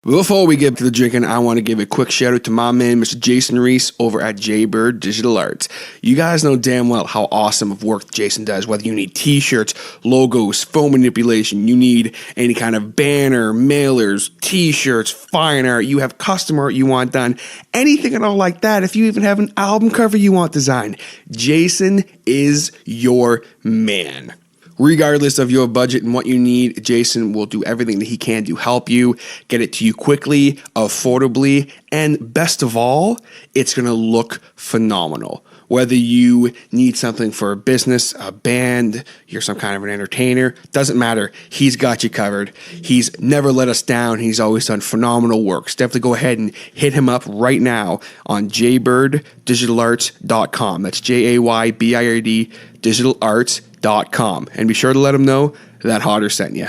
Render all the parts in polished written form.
Before we get to the drinking, I want to give a quick shout out to my man, Mr. Jason Reese over at PodBeard Digital Arts. You guys know damn well how awesome of work Jason does, whether you need t-shirts, logos, foam manipulation, you need any kind of banner, mailers, t-shirts, fine art, you have custom art you want done, anything at all like that. If you even have an album cover you want designed, Jason is your man. Regardless of your budget and what you need, Jason will do everything that he can to help you, get it to you quickly, affordably, and best of all, it's going to look phenomenal. Whether you need something for a business, a band, you're some kind of an entertainer, doesn't matter. He's got you covered. He's never let us down. He's always done phenomenal work. So definitely go ahead and hit him up right now on jaybirddigitalarts.com. That's JAYBIRD digitalarts.com. And be sure to let him know that Hodder sent you.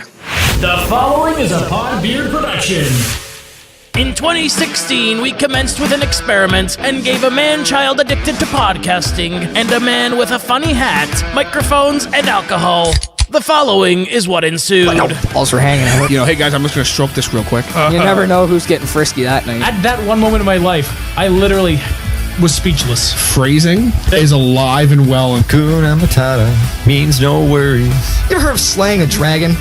The following is a PodBeard production. In 2016, we commenced with an experiment and gave a man-child addicted to podcasting and a man with a funny hat, microphones, and alcohol. The following is what ensued. Balls were hanging out. Hey guys, I'm just going to stroke this real quick. You never know who's getting frisky that night. At that one moment in my life, I literally was speechless. Phrasing is alive and well. And Hakuna Matata means no worries. You ever heard of slaying a dragon?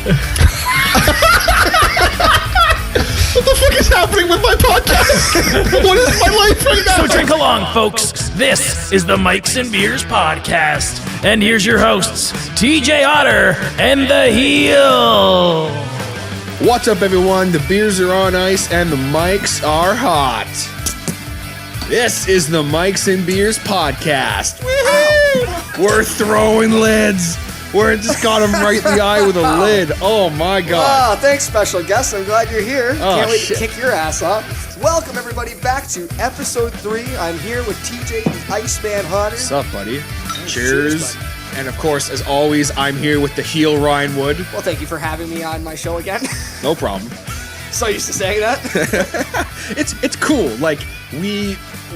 what the fuck is happening with my podcast? What is my life right now? So drink along, folks. This is the Mikes and Beers podcast. And here's your hosts, TJ Hodder and The Heel. What's up, everyone? The beers are on ice and the mics are hot. This is the Mikes and Beers podcast. Woo-hoo! We're throwing lids. We're just got him right in the eye with a lid. Oh my god. Oh, thanks, special guest. I'm glad you're here. Can't wait shit. to kick your ass off. Welcome, everybody, back to episode 3. I'm here with TJ, the Iceman Hodder. What's up, buddy? Cheers, Cheers. And of course, as always, I'm here with the heel Ryan Wood. Well, thank you for having me on my show again. No problem. So used to saying that. It's cool. Like,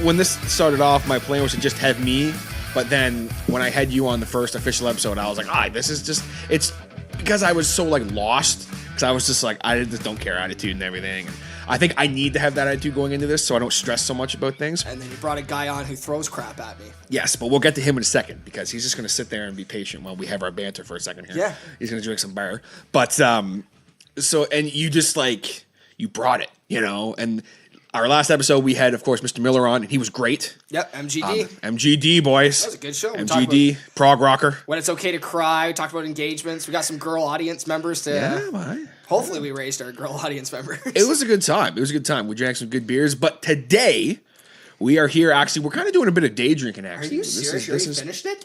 when this started off, my plan was to just have me. But then when I had you on the first official episode, I was like, this is just, it's because I was so like lost. Because I was just like, I just don't care attitude and everything. And I think I need to have that attitude going into this so I don't stress so much about things. And then you brought a guy on who throws crap at me. Yes, but we'll get to him in a second because he's just going to sit there and be patient while we have our banter for a second here. Yeah. He's going to drink some beer. But, and you just like, you brought it, and our last episode, we had, of course, Mr. Miller on, and he was great. Yep, MGD. MGD, boys. That was a good show. MGD, prog rocker. When it's okay to cry. We talked about engagements. We got some girl audience members to... Hopefully we raised our girl audience members. It was a good time. We drank some good beers. But today, we are here, actually, we're kind of doing a bit of day drinking, actually. Are you serious? You already finished it?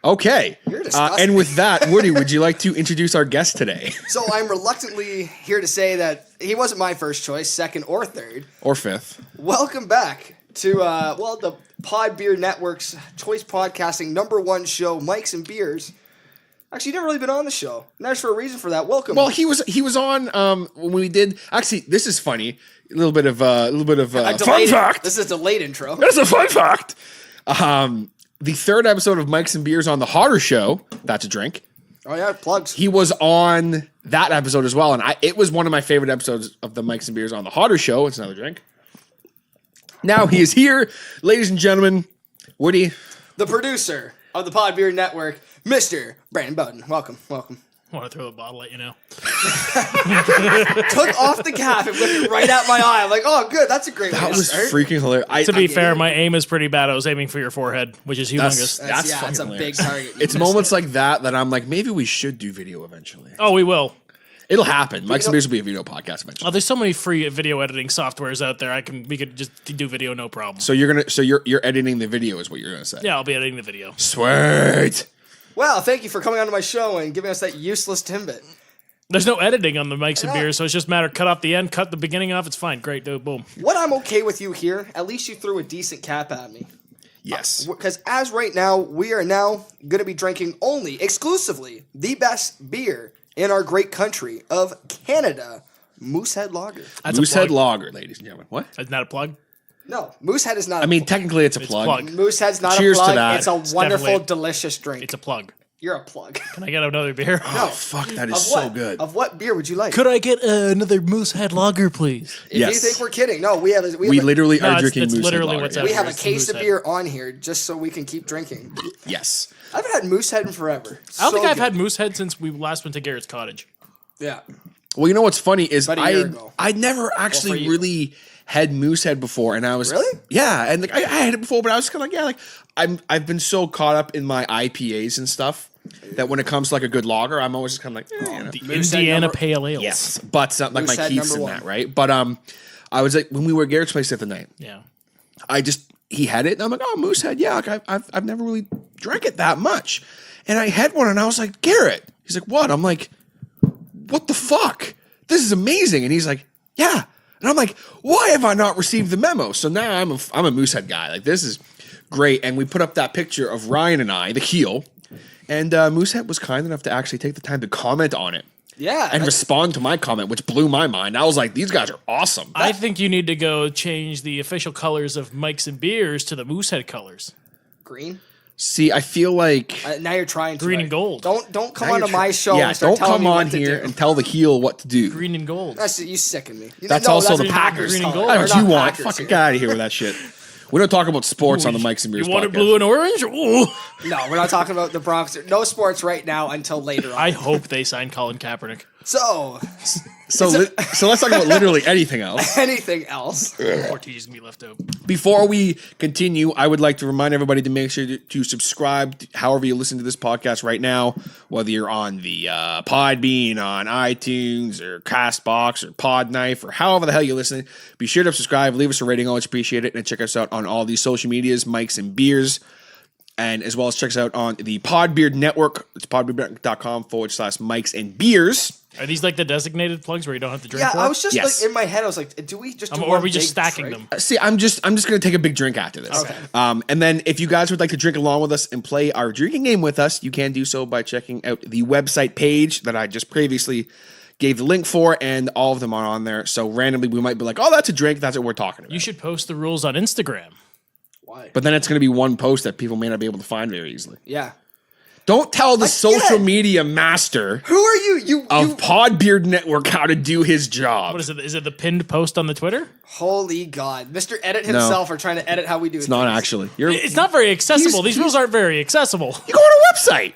Okay. You're disgusting. And with that, Woody, would you like to introduce our guest today? So I'm reluctantly here to say that he wasn't my first choice, second or third. Or fifth. Welcome back to, the PodBeard Network's choice podcasting #1 show, Mikes and Beers. Actually, you've never really been on the show. And there's for a reason for that. Welcome. Well, he was on when we did. Actually, this is funny. A little bit of fun fact. This is a delayed intro. That's a fun fact. The third episode of Mikes and Beers on the Hodder Show. That's a drink. Oh yeah, plugs. He was on that episode as well, and it was one of my favorite episodes of the Mikes and Beers on the Hodder Show. It's another drink. Now he is here, ladies and gentlemen. Woody, the producer of the PodBeard Network, Mr. Brandon Bowden. Welcome. I want to throw a bottle at you now. Took off the cap and whipped it right at my eye. I'm like, oh, good. That's a great way that to was start. freaking hilarious. To be fair, my aim is pretty bad. I was aiming for your forehead, which is humongous. That's it's a fucking big hilarious. target. It's moments like that I'm like, maybe we should do video eventually. Oh, we will. It'll happen. Mikes and Beers will be a video podcast eventually. Oh, there's so many free video editing softwares out there. We could just do video, no problem. So you're editing the video is what you're gonna say. Yeah, I'll be editing the video. Sweet. Well, thank you for coming onto my show and giving us that useless Timbit. There's no editing on the Mikes and Beers, so it's just a matter of cut off the end, cut the beginning off. It's fine. Great, dude. Boom. What I'm okay with you here, at least you threw a decent cap at me. Yes. Because as right now, we are now going to be drinking exclusively, the best beer in our great country of Canada, Moosehead Lager. That's Moosehead Lager, ladies and gentlemen. What? Isn't that a plug? No, Moosehead is not I mean, technically it's a plug. plug. Moosehead's not Cheers a plug. to that. It's a It's wonderful, definitely- delicious drink. It's a plug. You're a plug. Can I get another beer? Oh, fuck, that is Of so what? good. Of what beer would you like? Could I get another Moosehead Lager, please? If you think we're kidding, no, we have We literally No, are it's- drinking it's Moosehead literally Lager. what's we have a It's case of Moosehead. beer on here just so we can keep drinking. Yes. I haven't had Moosehead in forever. I don't think So I've good. had Moosehead since we last went to Garrett's Cottage. Yeah. Well, you know what's funny is About a year ago. I never actually you. really had Moosehead before, and I was Really? yeah, and like I had it before, but I was kind of like yeah, like I've been so caught up in my IPAs and stuff that when it comes to like a good lager, I'm always just kind of like you know. The Moosehead Indiana number- Pale Ales. Yes, but like my Moosehead Keiths and number that, one. right? But I was like when we were at Garrett's place the other night, Yeah. he had it, and I'm like, oh, Moosehead, yeah, like I've never really drank it that much, and I had one, and I was like, Garrett, he's like, what? I'm like, what the fuck? This is amazing, and he's like, yeah, and I'm like, why have I not received the memo? So now I'm a Moosehead guy. Like this is great, and we put up that picture of Ryan and I, the heel, and Moosehead was kind enough to actually take the time to comment on it. Yeah. And that's- respond to my comment, which blew my mind. I was like, these guys are awesome. I think you need to go change the official colors of Mike's and Beers to the Moosehead colors. green. See, I feel like Now you're trying to. Green and gold. Don't come Now onto you're my show. yeah, and start don't telling come me on what to here do. and tell the heel what to do. Green and gold. That's you sicken me. That's also the that's Packers. Green and color. gold. I know Or what not you want. Packers Fucking here. get out of here with that shit. We don't talk about sports on the Mikes and Beers You want it podcast. blue and orange? Ooh. No, we're not talking about the Bronx. No sports right now until later on. I hope they sign Colin Kaepernick. So, So let's talk about literally anything else. anything else? Ortiz can be left out. Before we continue, I would like to remind everybody to make sure to subscribe however you listen to this podcast right now, whether you're on the Podbean, on iTunes, or CastBox, or Podknife, or however the hell you're listening. Be sure to subscribe, leave us a rating, always appreciate it, and check us out on all these social medias, Mikes and Beers, and as well as check us out on the PodBeard Network. It's podbeard.com/Mikes and Beers. Are these like the designated plugs where you don't have to drink Yeah, for? I was just Yes. like in my head. I was like, do we just? Do or are one we just big stacking drink? them? See, I'm just gonna take a big drink after this. Okay. And then if you guys would like to drink along with us and play our drinking game with us, you can do so by checking out the website page that I just previously gave the link for, and all of them are on there. So randomly we might be like, oh, that's a drink, that's what we're talking about. You should post the rules on Instagram. Why? But then it's gonna be one post that people may not be able to find very easily. Yeah. Don't tell the social Again. media master Who are you? You. of PodBeard Network how to do his job. What is it? Is it the pinned post on the Twitter? Holy God, Mr. Edit himself are trying to edit how we do. It's not actually. You It's not very accessible. He's- These rules aren't very accessible. go on a website.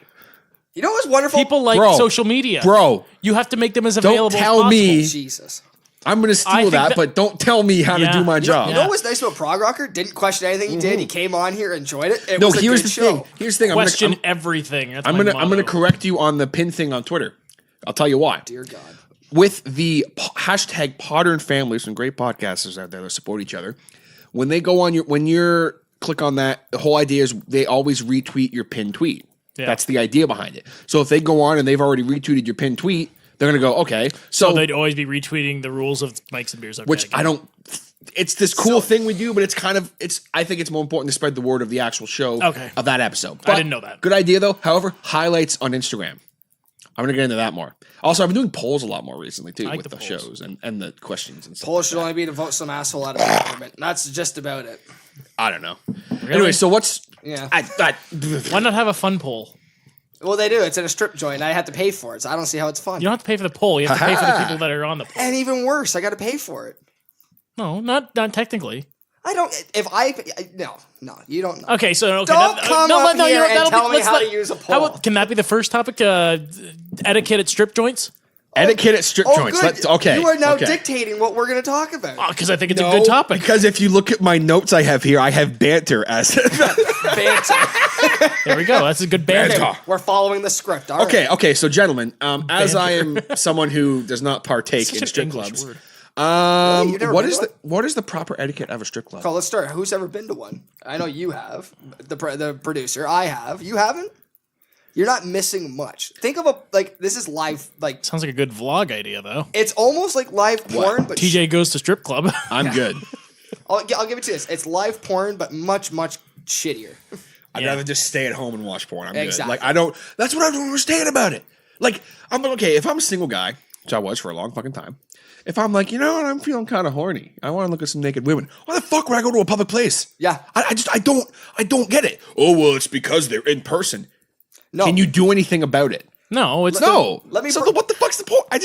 You know what's wonderful? People like Bro. social media. Bro, You have to make them as don't available as tell possible. me Jesus. I'm gonna I steal think that, that- but don't tell me how to Yeah. do my job. You know what's nice about Prog Rocker? Didn't question anything he did. He came on here, enjoyed it. It No, was a here's good the show. thing. Here's the thing. Question everything. That's I'm my gonna motto. correct you on the pin thing on Twitter. I'll tell you why. Dear God. With the hashtag Podder and Family, some great podcasters out there that support each other. When they go on when you're click on that, the whole idea is they always retweet your pinned tweet. Yeah. That's the idea behind it. So if they go on and they've already retweeted your pinned tweet, they're gonna go, okay. So they'd always be retweeting the rules of Mike's and Beers. Okay, which get I it. don't. It's this cool thing we do, but it's kind of I think it's more important to spread the word of the actual show Okay. of that episode. I didn't know that. Good idea though. However, highlights on Instagram. I'm gonna get into that more. Also, I've been doing polls a lot more recently too like with the the polls. shows and the questions and stuff. Poll should only be to vote some asshole out of the government. That's just about it. I don't know. Anyway, so what's Yeah. Why not have a fun poll? Well, they do. It's in a strip joint. I have to pay for it, so I don't see how it's fun. You don't have to pay for the poll. You have to pay for the people that are on the poll. And even worse, I got to pay for it. No, not technically. I don't. If I no, you don't. Okay, so okay, Don't come up here you know, and that'll tell me let's how let- to use a how poll. about- can that be the first topic? Etiquette at strip joints. etiquette at strip Oh, joints. good. Okay, You are now okay. dictating what we're going to talk about. Because I think it's No, a good topic. because if you look at my notes I have here, I have banter as Banter. There we go. That's a good banter. Banter. We're following the script. All right. Okay, so gentlemen, as I am someone who does not partake Such in an strip English clubs, word. You've never what been is to what is the proper etiquette of a strip club? Carl, let's start. Who's ever been to one? I know you have. The producer. I have. You haven't? You're not missing much. Think of this is live, Sounds like a good vlog idea, though. it's almost like live porn, but TJ goes to strip club. I'm good. I'll give it to you this. It's live porn, but much, much shittier. I'd Yeah. rather just stay at home and watch porn. I'm Exactly. good. Like I don't. That's what I don't understand about it. Like I'm okay if I'm a single guy, which I was for a long fucking time. If I'm like, you know what, I'm feeling kind of horny. I want to look at some naked women. Why the fuck would I go to a public place? Yeah. I don't get it. Oh well, it's because they're in person. No. Can you do anything about it? No, it's No. Let me So br- what the fuck's the point? I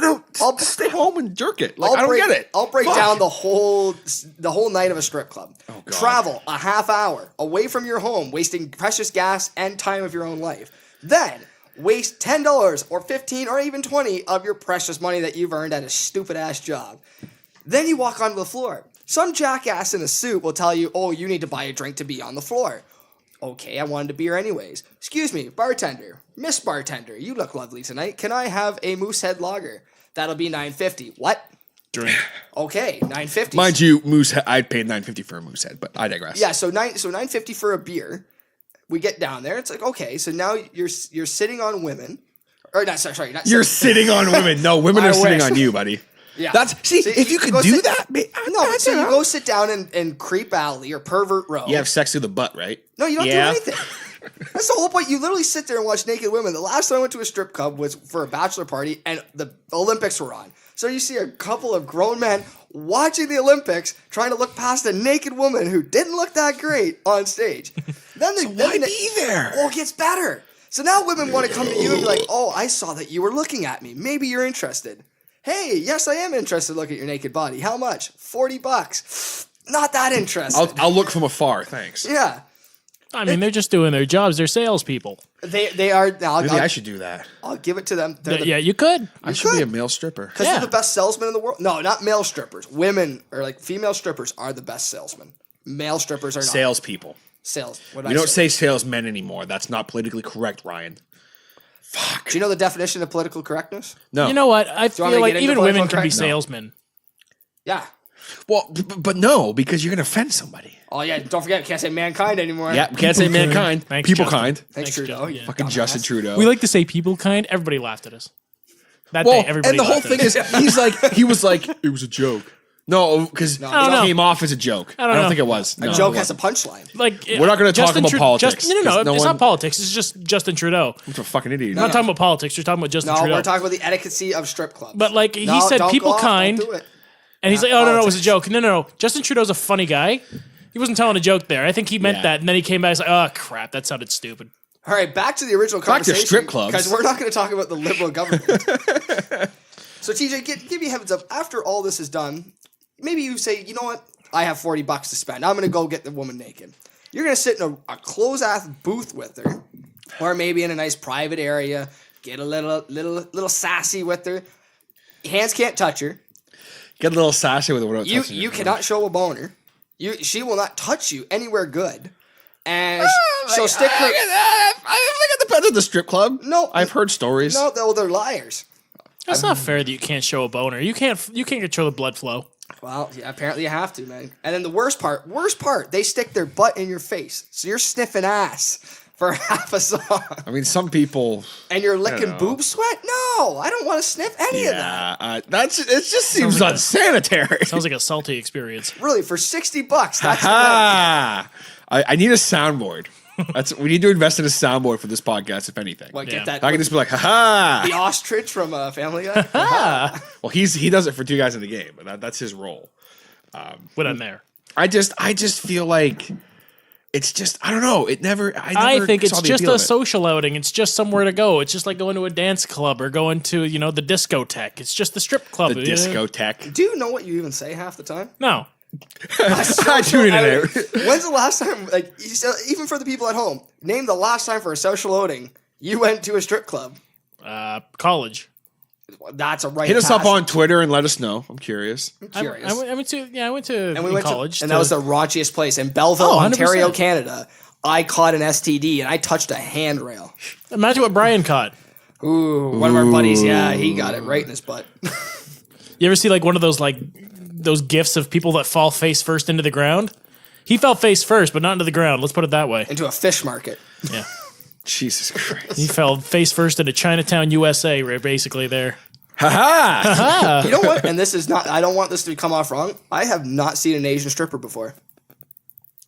don't. I'll stay home and jerk it. Like I don't get it. I'll break Fuck. down the whole night of a strip club. God. Travel a half hour away from your home, wasting precious gas and time of your own life. Then waste $10 or $15 or even $20 of your precious money that you've earned at a stupid ass job. Then you walk onto the floor. Some jackass in a suit will tell you, "Oh, you need to buy a drink to be on the floor." Okay, I wanted a beer anyways. Excuse me, bartender. Miss Bartender, you look lovely tonight. Can I have a Moosehead Lager? That'll be $9.50. What? drink. Okay, $9.50. Mind you, Moosehead. I'd pay $9.50 for a Moosehead, but I digress. Yeah, so $9.50 for a beer. We get down there. It's like, okay, so now you're sitting on women. Or not, sorry, not You're sitting on women. No, women I are sitting wish. on you, buddy. Yeah. See, if you could go do sit- that, So you go sit down in Creep Alley or Pervert Row. You have sex through the butt, right? No, you don't Yeah. do anything. That's the whole point. You literally sit there and watch naked women. The last time I went to a strip club was for a bachelor party, and the Olympics were on. So you see a couple of grown men watching the Olympics, trying to look past a naked woman who didn't look that great on stage. Then Why be there? Oh, it gets better. So now women want to come to you and be like, "Oh, I saw that you were looking at me. Maybe you're interested." Hey, yes, I am interested to look at your naked body. How much? $40. Not that interested. I'll look from afar, thanks. Yeah. I mean, they're just doing their jobs. They're salespeople. They are. Maybe I should do that. I'll give it to them. They're the Yeah, you could. I should be could. a male stripper. Because Yeah. they're the best salesmen in the world. No, not male strippers. Women or like female strippers are the best salesmen. Male strippers are not. Salespeople. Sales. What did We I don't say salesmen anymore. That's not politically correct, Ryan. Do you know the definition of political correctness? No. You know what? I you want feel me to like get into even political women can be correct? No. salesmen. Yeah. Well, but no, because you're going to offend somebody. Oh yeah. Don't forget, we can't say mankind anymore. Yeah, we can't say mankind. Thanks, People Justin. kind. Thanks, Trudeau. Justin. you Yeah. Fucking dumbass. Justin Trudeau. We like to say people kind. Everybody laughed at us. That well, day, everybody and the whole laughed at thing us. is, he was like, it was a joke. No, because it don't know. came off as a joke. I don't know. think it was. A No, joke it has a wasn't. punchline. like We're not gonna talk Justin about politics, no, because no it's one- not politics. It's just Justin Trudeau. I'm a fucking idiot. We're not talking about politics. You're talking about Justin No, Trudeau. we're talking about the etiquette of strip clubs. But like he No, said, don't people go off, kind, Don't do it. and he's like, "Oh no, it was a politics. joke." No. Justin Trudeau's a funny guy. He wasn't telling a joke there. I think he meant Yeah. that, and then he came back. He's like, "Oh crap, that sounded stupid." All right, back to the original Back to conversation. strip clubs. Because we're not going to talk about the liberal government. So, TJ, give me a heads up. After all this is done, maybe you say, you know what? I have $40 to spend. I'm going to go get the woman naked. You're going to sit in a close-ass booth with her, or maybe in a nice private area, get a little sassy with her. Hands can't touch her. Get a little sassy with it without You touching it. cannot show a boner. She will not touch you anywhere good. And Ah, she'll stick her... I think it depends on the strip club. No. I've heard stories. No, they're liars. That's not fair that you can't show a boner. You can't control the blood flow. Well, yeah, apparently you have to, man. And then the worst part, they stick their butt in your face. So you're sniffing ass for half a song. I mean, some people. And you're licking know. boob sweat? No, I don't want to sniff any of that. Yeah, it just seems like unsanitary. Sounds like a salty experience. Really, for $60, that's the Ah, I need a soundboard. We need to invest in a soundboard for this podcast, if anything. What, Yeah. get that? I can just be like, ha The ha. ostrich from Family Guy? Well, he does it for two guys in the game, but that's his role. When I'm there, I just feel like it's just I don't know. I think it's saw the just appeal a of it. social outing. It's just somewhere to go. It's just like going to a dance club or going to the discotheque. It's just the strip club. The discotheque. Do you know what you even say half the time? No. I tune in and out. When's the last time, like, even for the people at home, name the last time for a social outing you went to a strip club? College. That's a right Hit us up pass. on Twitter and let us know. I'm curious. Curious. I went to And we went college. to, and that was the raunchiest place in Belleville, Oh, 100%. Ontario, Canada. I caught an STD and I touched a handrail. Imagine what Brian caught. Ooh, one of our buddies, yeah, he got it right in his butt. You ever see like one of those gifs of people that fall face first into the ground? He fell face first, but not into the ground. Let's put it that way. Into a fish market. Yeah. Jesus Christ. He fell face first into Chinatown, USA, right basically there. Ha ha. You know what? And this is not, I don't want this to come off wrong. I have not seen an Asian stripper before.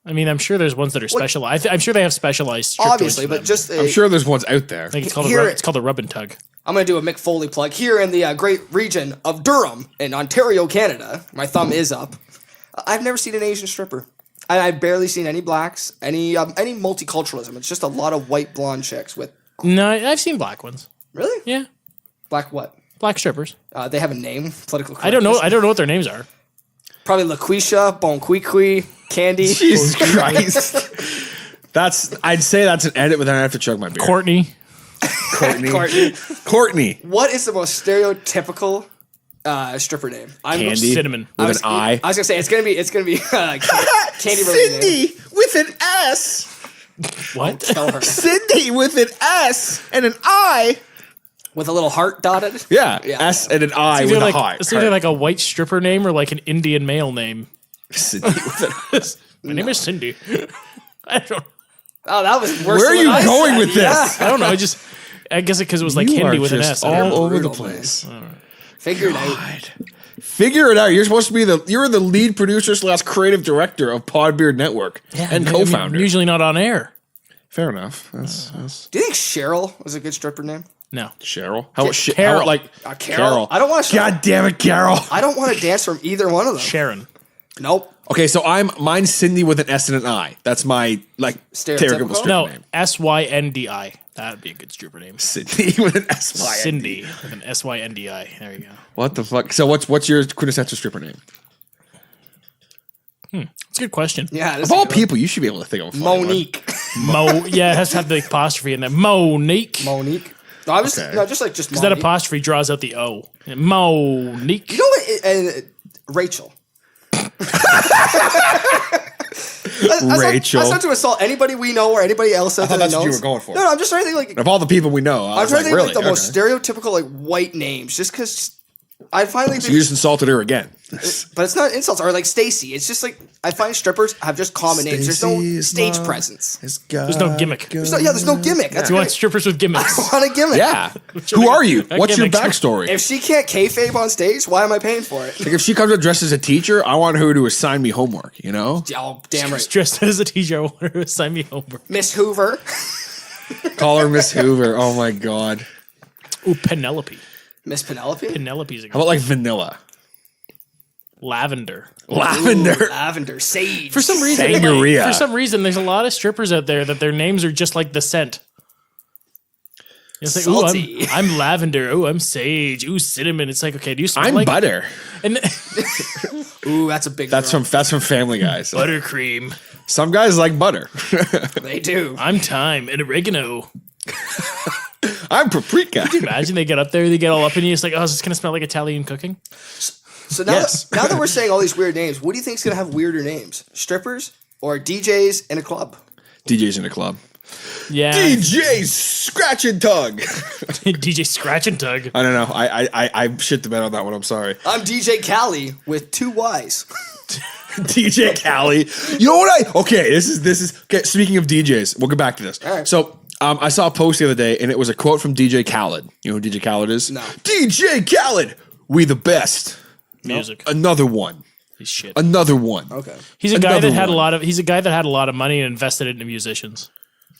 I mean, I'm sure there's ones that are specialized. I'm sure they have specialized strip Obviously, joints for but them. just, I'm sure there's ones out there. I think it's called Here- it's called a rub and tug. I'm going to do a Mick Foley plug. Here in the great region of Durham in Ontario, Canada, my thumb is up. I've never seen an Asian stripper. And I've barely seen any blacks, any multiculturalism. It's just a lot of white blonde chicks with No, I've seen black ones. Really? Yeah, Black what? black strippers. They have a name. Political. I don't know. correctness. I don't know what their names are. Probably LaQuisha, Bonquiqui, Candy. Jesus Christ. I'd say that's an edit, but then I have to chug my beer. Courtney. Courtney. What is the most stereotypical stripper name? Candy. Cinnamon. With an I. I was gonna say it's gonna be Candy related name. with an S. What? Tell her. Cindy with an S and an I. With a little heart dotted. Yeah. Yeah. S and an I It's with either a like, heart. it's either like a white stripper name or like an Indian male name. Cindy with an S. My name is Cindy. I don't. Oh, that was worse. Where are than you what I going said. with this? I don't know. I guess because it was like You Hindi are with an just S. all over the brutal, man. place. Figure it out. Figure it out. You're supposed to be you're the lead producer / creative director of PodBeard Network and I mean, co-founder. usually not on air. Fair enough. That's Do you think Cheryl was a good stripper name? No. Cheryl. How about Carol. How about like Carol? I don't want to. God damn it, Carol. I don't want to dance from either one of them. Sharon. Nope. Okay, so mine's Cindy with an S and an I. That's my Stereotypical? stripper No, name. SYNDI. That'd be a good stripper name. Cindy with an S. Cindy with an SYNDI. There you go. What the fuck? So what's your quintessential stripper name? That's a good question. Yeah. Of all people, you should be able to think of a funny one. Monique. Yeah, it has to have the apostrophe in there. Monique. Monique. No, I was Okay. no, just Because that apostrophe draws out the O. Monique. You know what? And Rachel. Rachel. That's not to assault anybody we know or anybody else out thought there that that's what you knows. were going for. No, I'm just trying to think like Of all the people we know, I'm trying to think really? like the most stereotypical like white names, just because I finally. So you just insulted her again. But it's not insults or like Stacy. It's just like I find strippers have just common names. There's no stage presence. There's no gimmick. There's no gimmick. That's You good. want strippers with gimmicks. I want a gimmick. Yeah. Who are you? That What's your gimmick's- backstory? If she can't kayfabe on stage, why am I paying for it? Like if she comes up dressed as a teacher, I want her to assign me homework, you know? Oh, damn right. Dressed as a teacher, I want her to sign me homework. Miss Hoover. Call her Miss Hoover. Oh my God. Ooh, Penelope. Miss Penelope. Penelope's a good How about like vanilla? Lavender. Lavender. Ooh, lavender. Sage. For some reason, Sangria. for some reason, there's a lot of strippers out there that their names are just like the scent. It's like, ooh, Salty. I'm lavender. Ooh, I'm sage. Ooh, cinnamon. It's like, okay, do you smell I'm like butter. And Ooh, that's a big. That's throw. from Family Guys. buttercream. Some guys like butter. They do. I'm thyme and oregano. I'm paprika. Imagine they get up there, they get all up in you. It's like, oh, is this gonna smell like Italian cooking? So now, Yes. now that we're saying all these weird names, what do you think's gonna have weirder names? Strippers or DJs in a club? DJ's in a club. Yeah, DJ Scratch and Tug. DJ Scratch and Tug. I don't know. I shit the bed on that one. I'm sorry. I'm DJ Cali with 2 Y's. DJ Khaled. You know what okay, this is okay, speaking of DJs, we'll get back to this. All right. So I saw a post the other day and it was a quote from DJ Khaled. You know who DJ Khaled is? No. DJ Khaled, we the best. Music. Another one. He's shit. Another one. Okay, He's a guy Another that had a one. lot of. He's a guy that had a lot of money and invested it into musicians.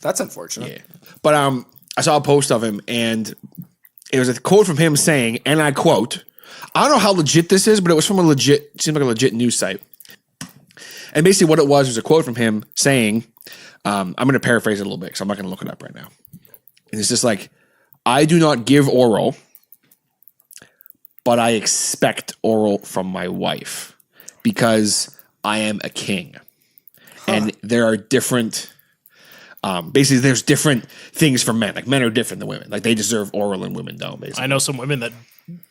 that's unfortunate. But I saw a post of him and it was a quote from him saying, and I quote, I don't know how legit this is, but it was from seemed like a legit news site. And basically what it was a quote from him saying, I'm going to paraphrase it a little bit because I'm not going to look it up right now. And it's just like, I do not give oral, but I expect oral from my wife because I am a king. And there are different, basically there's different things for men. Like men are different than women. Like they deserve oral and women don't, basically. I know some women that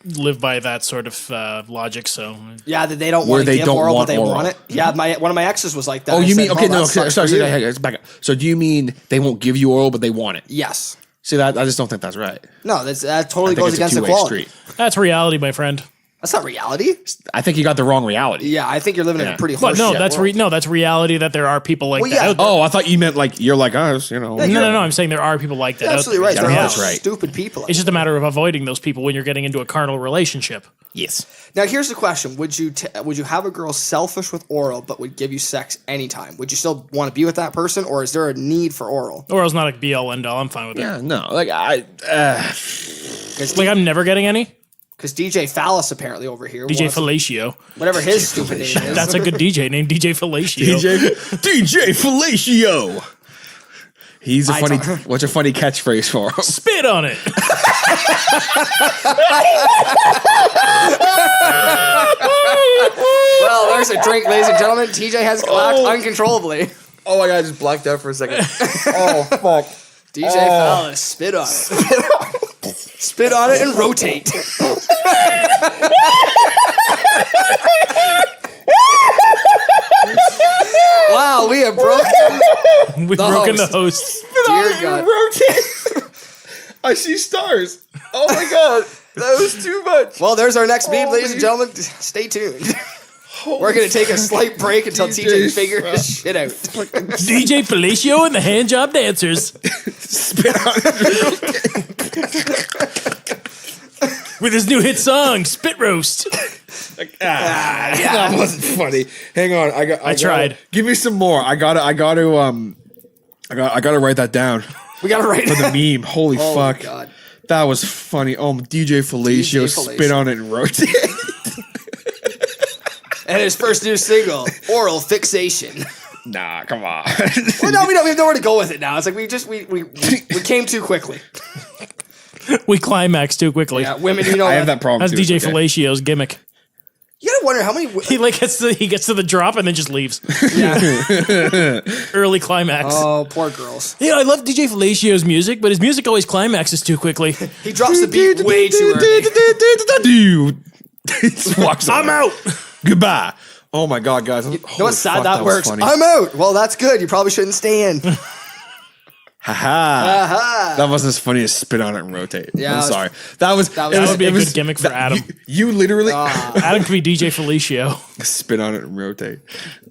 live by that sort of logic. So Yeah, that they don't Where want to they give don't oral, want but they oral. want it. Yeah, one of my exes was like that. Oh, I you said, mean, okay, that no, sucks sorry, for you. let's back up. So do you mean they won't give you oral, but they want it? Yes. See, that I just don't think that's right. No, that totally I think goes it's against a two-way equality. street. that's reality, my friend. That's not reality. I think you got the wrong reality. Yeah, I think you're living in Yeah. a pretty But horse no, shit that's world. that's reality that there are people like Well, that yeah. out there. Oh, I thought you meant like you're like us, you know. No, I'm saying there are people like that. You're out absolutely there. right. Yeah, There are that's right. stupid people. It's just a matter of avoiding those people when you're getting into a carnal relationship. Yes. Now, here's the question: would you have a girl selfish with oral, but would give you sex anytime? Would you still want to be with that person, or is there a need for oral? Oral's not a be all end all. I'm fine with it. Yeah, no, like Like I'm never getting any. Because DJ Phallus apparently over here, DJ wants- Fellatio. whatever his stupid name is. That's a good DJ named DJ Fellatio. DJ Fellatio. He's a funny. What's a funny catchphrase for him? Spit on it. Well, there's a drink, ladies and gentlemen. TJ has laughed uncontrollably. Oh my god, I just blacked out for a second. Oh fuck. DJ Fallis, spit on it. Spit on it and rotate. Wow, we have broken. We've broken the host. Dear God. Rotate. I see stars. Oh my god, that was too much. Well, there's our next meme, ladies and gentlemen. Stay tuned. We're going to take a slight break until TJ can figure his shit out. DJ Felicio and the Handjob Dancers. Spit on it. With his new hit song, Spit Roast. That wasn't funny. Hang on, I tried. Give me some more. I gotta write that down We got to write for the meme. Holy Oh, fuck, God. that was funny. Oh, DJ Felicio, spit on it and rotate. And his first new single, Oral Fixation. Nah, come on. Well, no, we have nowhere to go with it now. It's like we came too quickly. We climaxed too quickly. Yeah, women, you know. I have that problem. That's too. DJ Felicio's gimmick. You gotta wonder how many. He gets to the drop and then just leaves. Yeah. Early climax. Oh, poor girls. You know, I love DJ Felicio's music, but his music always climaxes too quickly. He drops the beat way too early. Walks away. I'm out. Goodbye. Oh my god, guys! You know what's sad that works? Funny. I'm out. Well, that's good. You probably shouldn't stay in. Haha. That wasn't as funny as spit on it and rotate. Yeah, I'm sorry. That would be a good gimmick for Adam. You literally Adam could be DJ Felicio. Spit on it and rotate.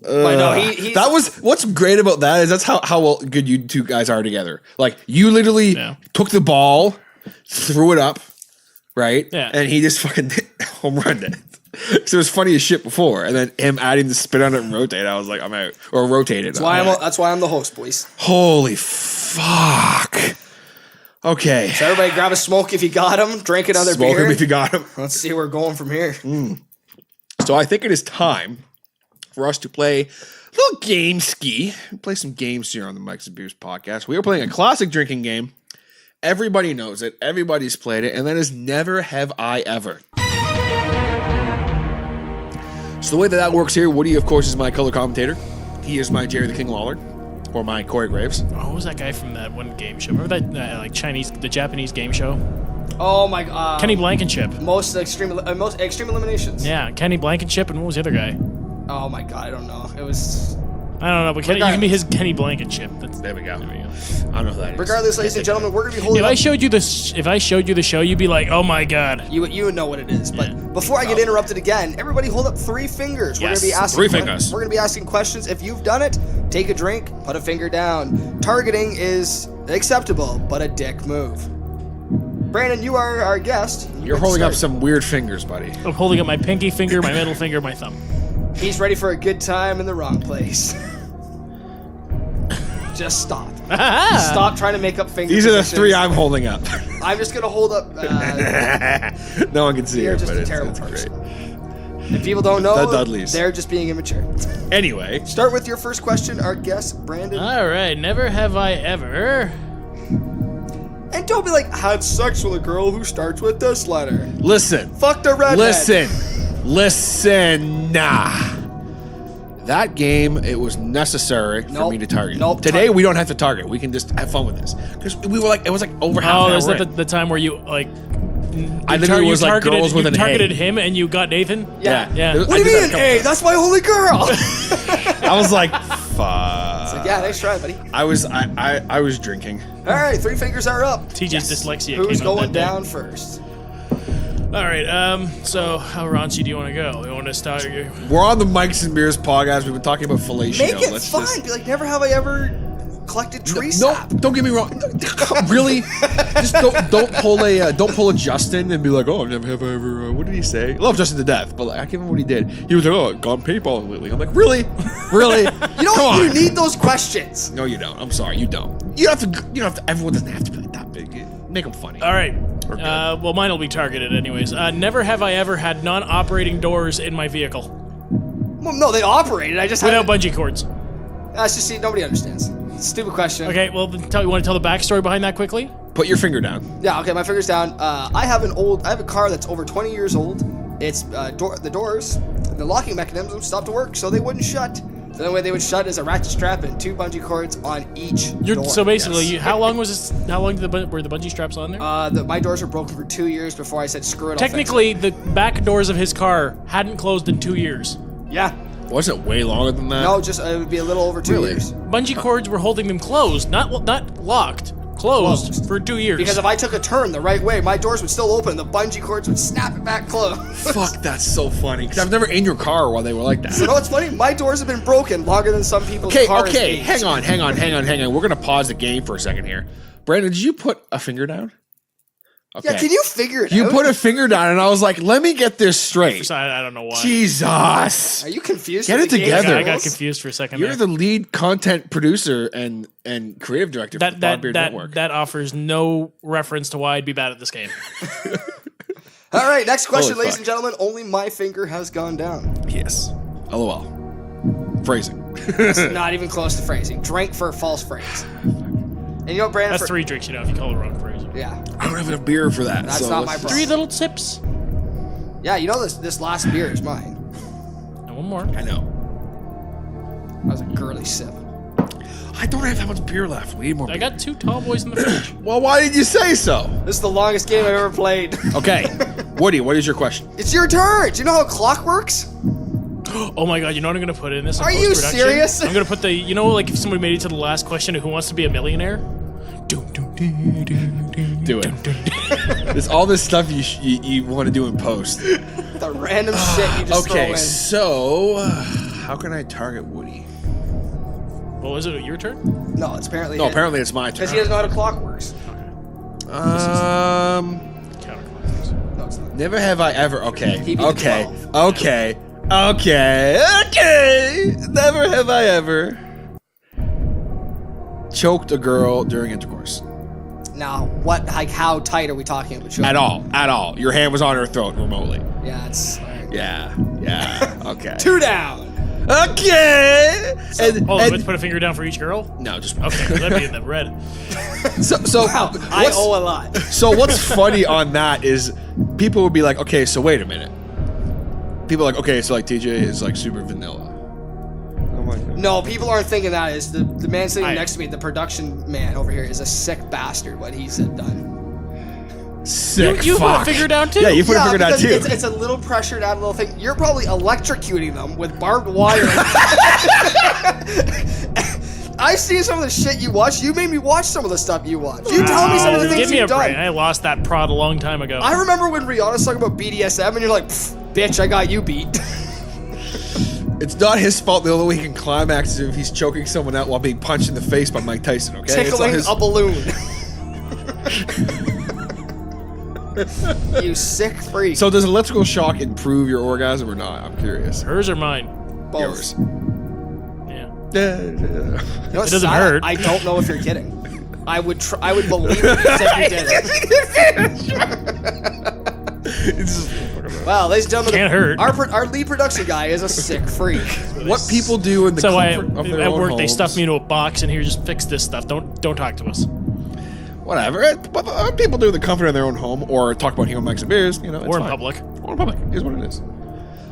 I know, that was what's great about that is that's how good you two guys are together. Like you literally took the ball, threw it up, right? Yeah. And he just fucking home runned it. So it was funny as shit before, and then him adding the spit on it and rotate. I was like, I'm out, or rotate it. That's why I'm the host, boys. Holy fuck! Okay, so everybody grab a smoke if you got him. Drink another beer. Smoke him if you got him. Let's see where we're going from here. So I think it is time for us to play a little game ski. Play some games here on the Mike's and Beers podcast. We are playing a classic drinking game. Everybody knows it. Everybody's played it, and that is Never Have I Ever. So the way that works here, Woody, of course, is my color commentator. He is my Jerry the King Lawler, or my Corey Graves. Oh, who was that guy from that one game show? Remember that the Japanese game show? Oh my god. Kenny Blankenship. Most extreme eliminations. Yeah, Kenny Blankenship, and what was the other guy? Oh my god, I don't know. It was. I don't know, but you can be his Kenny Blankenship. There we go. I don't know who that is. Regardless, ladies and gentlemen, we're gonna be holding. If I showed you the show, you'd be like, "Oh my god!" You would know what it is. But before I get interrupted again, everybody hold up 3 fingers. We're gonna be asking 3 fingers. We're gonna be asking questions. If you've done it, take a drink, put a finger down. Targeting is acceptable, but a dick move. Brandon, you are our guest. You're holding up some weird fingers, buddy. I'm holding up my pinky finger, my middle finger, my thumb. He's ready for a good time in the wrong place. Just stop. Stop trying to make up finger These are the positions. 3 I'm holding up. I'm just going to hold up... no one can see you're it, just but a terrible it's person. great. If people don't know, The Dudleys. they're just being immature. Anyway. Start with your first question, our guest, Brandon. All right, never have I ever... And don't be like, had sex with a girl who starts with this letter. Listen. Fuck the redhead. Listen. Nah. That game, it was necessary for me to target. Today, we don't have to target. We can just have fun with this. Because we were like, it was like over half an hour. Oh, is that the time where you, like... I literally was like girls with an A. You targeted him and you got Nathan? Yeah. Yeah. What do you mean an A? That's my only girl. I was like, fuck. So yeah, nice try, buddy. I was drinking. All right, 3 fingers are up. TJ's dyslexia Who's came out going that day. down first? All right, so how raunchy do you want to go? You want to start? We're on the Mike's and Beers podcast. We've been talking about fellatio. Make it fun. Be like, never have I ever collected tree sap. No, don't get me wrong. Really, just don't pull a Justin and be like, oh, never have I ever. What did he say? I love Justin to death, but like, I can't remember what he did. He was like, oh, gone paintball lately. I'm like, really? You know, you need those questions. No, you don't. I'm sorry, you don't. You don't have to. Everyone doesn't have to be like that big. Make them funny. All right. Well, mine will be targeted anyways. Never have I ever had non-operating doors in my vehicle Well, no, they operated. I just without bungee cords. That's just see, nobody understands. Stupid question. Okay, well, then you want to tell the backstory behind that quickly? Put your finger down. Yeah, okay, my finger's down. I have a car that's over 20 years old. It's the doors, the locking mechanism stopped to work, so they wouldn't shut. The only way they would shut is a ratchet strap and 2 bungee cords on each door. So basically, how long was this? How long were the bungee straps on there? My doors were broken for 2 years before I said screw it. Technically, the back doors of his car hadn't closed in 2 years. Yeah. Wasn't it way longer than that? No, just it would be a little over 2 years. Bungee cords were holding them closed, not locked. Closed for 2 years. Because if I took a turn the right way, my doors would still open. The bungee cords would snap it back closed. Fuck, that's so funny. Because I've never in your car while they were like that. You know what's funny? My doors have been broken longer than some people's cars. Okay, hang on. We're going to pause the game for a second here. Brandon, did you put a finger down? Okay. Yeah, can you figure it out? You put a finger down, and I was like, let me get this straight. I don't know why. Jesus. Are you confused? Get with it the game together. I got rules? confused for a second. You're there. the lead content producer and creative director for the PodBeard Network. That offers no reference to why I'd be bad at this game. All right, next question, Holy ladies fuck. and gentlemen. Only my finger has gone down. Yes. LOL. Phrasing. It's not even close to phrasing. Drank for a false phrase. And you know, Brandon? That's 3 drinks, if you call it wrong phrase. Yeah. I don't have enough beer for that. That's so not my let's- problem. 3 little sips. Yeah, you know this last beer is mine. And one more. I know. That was a girly sip. I don't have that much beer left. We need more beer. I got 2 tall boys in the fridge. Well, why did you say so? This is the longest game I've ever played. Okay. Woody, what is your question? It's your turn. Do you know how a clock works? Oh my god, you know what I'm gonna put in this? In Are you post-production? serious? I'm gonna put like if somebody made it to the last question of Who Wants to Be a Millionaire? Do it. There's all this stuff you want to do in post. The random shit you just throw Okay, in. so how can I target Woody? Well, is it your turn? No, it's apparently No, apparently it's my because turn. he doesn't know how the clock works. Counterclockwise. No, it's not. Never have I ever. Okay. He beat Okay. 12. Okay. Okay. Okay. Never have I ever choked a girl during intercourse. Now, how tight are we talking about? At all. At all. Your hand was on her throat remotely. Yeah, it's all right. Yeah. Yeah. Okay. 2 down. Okay. Let's put a finger down for each girl? No, just Okay, that'd be in the red. so Wow, I owe a lot. So what's funny on that is people would be like, okay, so wait a minute. People are like, okay, so like TJ is like super vanilla. Oh my god. No, people aren't thinking that. Is the man sitting I- next to me, the production man over here, is a sick bastard. What he's done. Sick. You put a fuck. finger down too? Yeah, you put a finger down because too. It's a little pressure to add a little thing. You're probably electrocuting them with barbed wire. I've seen some of the shit you watch. You made me watch some of the stuff you watch. You tell me some of the things Give me you've a break. done. I lost that prod a long time ago. I remember when Rihanna's talking about BDSM, and you're like, "Bitch, I got you beat." It's not his fault. The only way he can climax is if he's choking someone out while being punched in the face by Mike Tyson. Okay, It's not Tickling his- a balloon. You sick freak. So does electrical shock improve your orgasm or not? I'm curious. Hers or mine? Both. Yours. Yeah. You know what's It doesn't sad? hurt. I don't know if you're kidding. I would believe if you said you did it. Well, ladies and gentlemen, Can't hurt. Our lead production guy is a sick freak. What people do in the So comfort of their at own work they homes. stuff me into a box and here just fix this stuff. Don't talk to us. Whatever. People do in the comfort of their own home or talk about human mics and beers. You know, it's Or in fine. public. Or in public. Is what it is.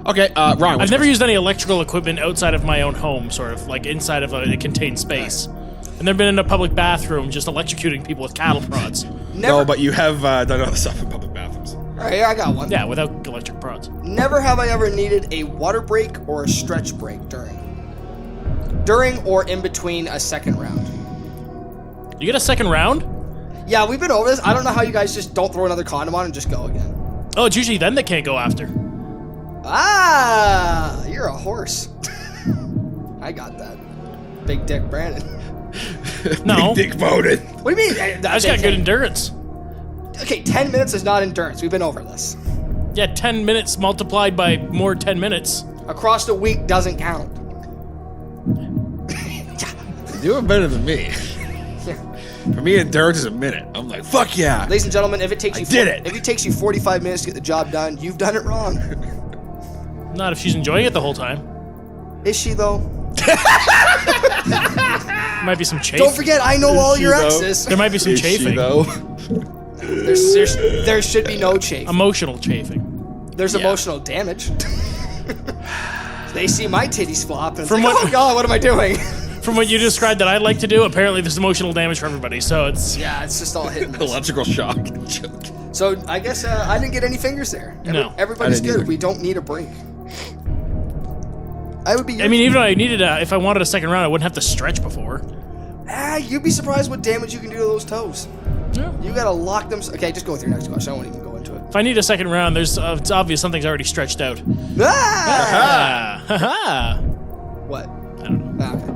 Okay, Ryan. I've never used any electrical equipment outside of my own home, sort of like inside of a contained space. And never been in a public bathroom just electrocuting people with cattle prods. Never, No, but you have done other stuff in public bathrooms. all right, here I got one. Yeah, without electric prods. Never have I ever needed a water break or a stretch break during or in between a second round. You get a second round? Yeah, we've been over this. I don't know how you guys just don't throw another condom on and just go again. Oh, it's usually them that can't go after. Ah, you're a horse. I got that. Big dick Brandon. No. Big dick voted. What do you mean? I just got good endurance. Okay, 10 minutes is not endurance. We've been over this. Yeah, 10 minutes multiplied by more 10 minutes. Across the week doesn't count. You're doing better than me. For me, endurance is a minute. I'm like, fuck yeah. Ladies and gentlemen, if it takes I you did it. if it takes you 45 minutes to get the job done, you've done it wrong. Not if she's enjoying it the whole time. Is she though? Might be some chafe. Don't forget, I know all your though? exes. There might be some Is she, chafing. though? There should be no chafe. Emotional chafing. There's Yeah. emotional damage. They see my titties flop and From it's like, what- oh god, what am I doing? From what you described that I'd like to do, apparently there's emotional damage for everybody. So it's Yeah, it's just all hitting. Electrical shock. Joke. So I guess I didn't get any fingers there. No. Everybody's I didn't good. either. We don't need a break. I would be. I mean, even if I needed if I wanted a second round, I wouldn't have to stretch before. You'd be surprised what damage you can do to those toes. Yeah. You gotta lock them. Okay, just go with your next question. I won't even go into it. If I need a second round, there's it's obvious something's already stretched out. Ah! Ha What? I don't know. Okay.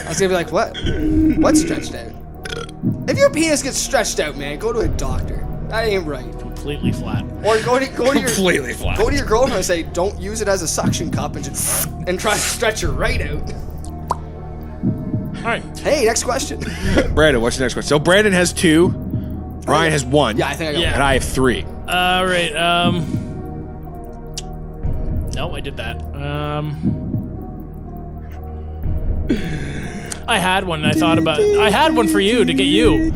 I was gonna be like, what? What's stretched out? If your penis gets stretched out, man, go to a doctor. That ain't right. Completely flat. Or go to your Completely flat. Go to your girlfriend and say, don't use it as a suction cup and just try to stretch her right out. All right. Hey, next question. Brandon, what's your next question? So Brandon has 2. Ryan has 1. Yeah, I think I got Yeah. And I have 3. All right. No, I did that. I had one. And I thought about. I had one for you to get you,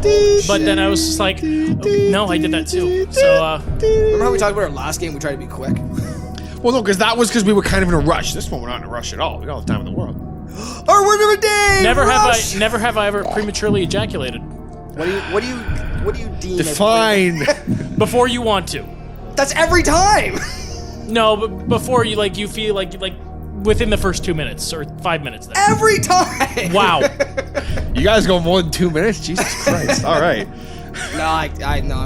but then I was just like, oh, no, I did that too. So Remember how we talked about our last game? We tried to be quick. Well, no, because we were kind of in a rush. This one, we're not in a rush at all. We don't have time in the world. Our word of the day. never Rush! have I ever prematurely ejaculated What do you deem? as Define. before you want to. That's every time. No, but before you feel like within the first 2 minutes or 5 minutes. Then. Every time. Wow. You guys go more than 2 minutes? Jesus Christ. All right. No, I'm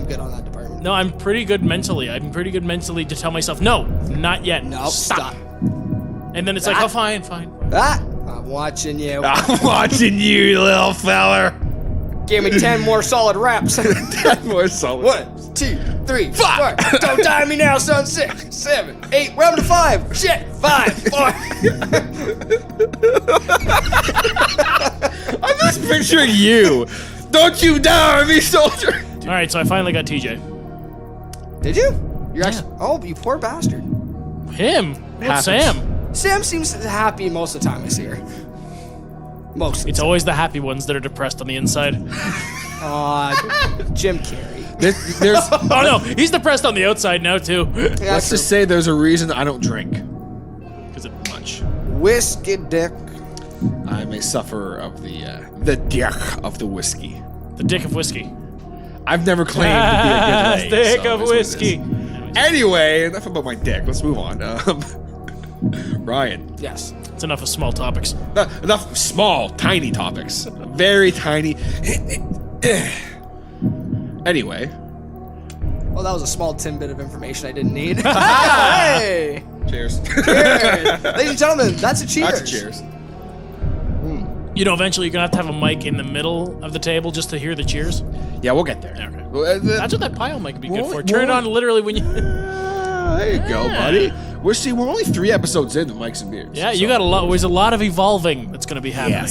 good on that department. No, I'm pretty good mentally. I'm pretty good mentally to tell myself, no, not yet. No, stop. And then it's like, oh, fine. Ah, I'm watching you. I'm watching you, little feller. Give me 10 more solid reps. That's more solid. 1, 2, 3, 4. Don't die me now, son. 6, 7, 8. We're up to 5. Shit. 5, 4. I'm just picturing you. Don't you dare me, soldier. All right, so I finally got TJ. Did you? You're actually. Oh, you poor bastard. Him? What's Happens. Sam? Sam seems happy most of the time I see her. Most. It's always the happy ones that are depressed on the inside. Jim Carrey. There's, Oh no, he's depressed on the outside now too. Yeah, let's just say there's a reason I don't drink. Because it much. whiskey dick. I'm a sufferer of the dick of the whiskey. The dick of whiskey. I've never claimed to be a good lady, Dick so of it is what it whiskey. is. Anyway, enough about my dick. Let's move on. Ryan. Yes. It's enough of small topics. Enough small, tiny topics. Very tiny. Anyway. Well, that was a small tidbit of information I didn't need. Hey! Cheers. Cheers. Ladies and gentlemen, that's a cheers. That's a cheers. You know, eventually you're going to have a mic in the middle of the table just to hear the cheers. Yeah, we'll get there. Okay. Well, That's what that pile mic would be good Well, for. Turn it well- on literally when you... there you go, buddy. We're only 3 episodes in the Mics and Beards. Yeah, you got a lot. There's a lot of evolving that's going to be happening.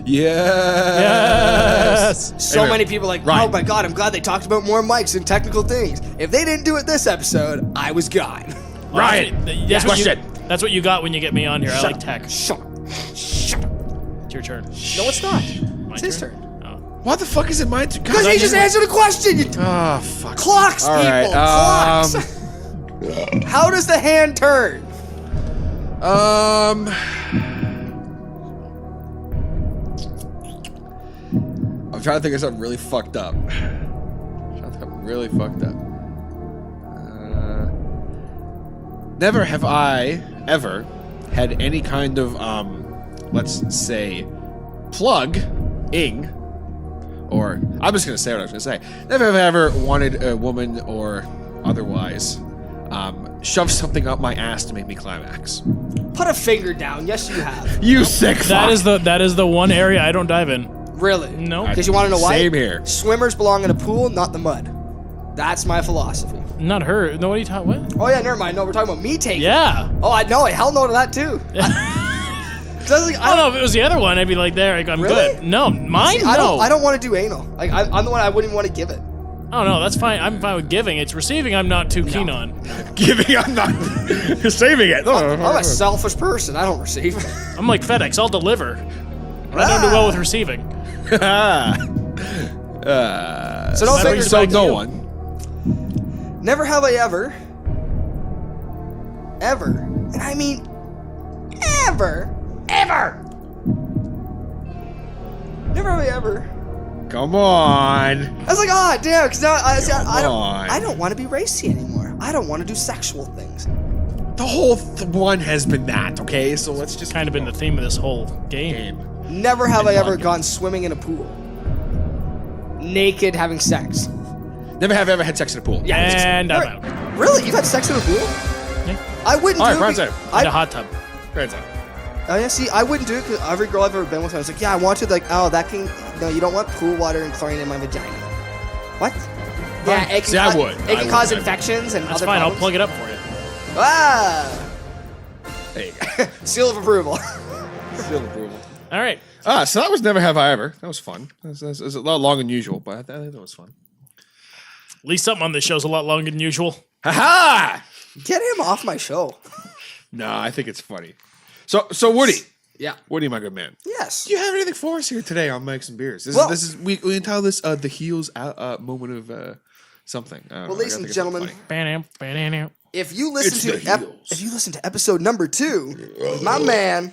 Yes. So Anyway, many people like, Ryan. oh my god, I'm glad they talked about more mics and technical things. If they didn't do it this episode, I was gone. Ryan, That's next what you- question. That's what you got when you get me on here. I like tech. Shut up. Shut up. It's your turn. No, it's not. My It's his turn. Oh. What the fuck is it mine? Because he just answered a question. You Oh, fuck. clocks, All people. right, Clocks. How does the hand turn? I'm trying to think of something really fucked up. Never have I ever had any kind of, let's say, plug-ing, or I'm just going to say what I was going to say. Never have I ever wanted a woman or otherwise shove something up my ass to make me climax. Put a finger down. Yes, you have. You sick fuck. That is the one area I don't dive in. Really? No. Because you want to know why? Same here. Swimmers belong in a pool, not the mud. That's my philosophy. Not her. No, what are you talking? What? Oh yeah, never mind. No, we're talking about me taking. Yeah. Oh, I know. Hell no to that too. I don't know if it was the other one. I'd be like, there, I'm Really? good. No, mine. See, no. I don't want to do anal. Like I'm the one I wouldn't even want to give it. Oh no, that's fine. I'm fine with giving. It's receiving I'm not too keen on. Giving, I'm not saving it. I'm a selfish person. I don't receive. I'm like FedEx, I'll deliver. But I don't do well with receiving. So don't figure brings it back to no you. one. Never have I ever, and I mean ever, never have I ever. Come on. I was like, oh, damn, because now on. I don't want to be racy anymore. I don't want to do sexual things. The whole one has been that, okay? So let's just Kind of been the theme of this whole game. Never have I ever podcast. gone swimming in a pool. Naked having sex. Never have ever had sex in a pool. Yeah. And I'm Right. out. Really? You've had sex in a pool? Yeah. I wouldn't All right, do Brian's it. out. In a hot tub. Right, out. Oh yeah, see, I wouldn't do it because every girl I've ever been with, I was like, yeah, I want to, like, oh, that can, no, you don't want pool water and chlorine in my vagina. What? Yeah, it can, See, I would. It I can would. cause I would. infections and That's other fine, I'll problems. plug it up for you. Ah! There you go. Seal of approval. Seal of approval. Alright. So that was never have I ever. That was fun. It was a lot longer than usual, but I think that was fun. At least something on this show's a lot longer than usual. Ha ha! Get him off my show. No, I think it's funny. So Woody, Yeah. Woody, my good man. Yes. Do you have anything for us here today on Mike's and Beers? Well- This is we entitle this the Heel's moment of something. I don't know. Well, I ladies gotta and think of something gentlemen, funny. if you It's listen the to heels. if you listen to episode number 2 with my man,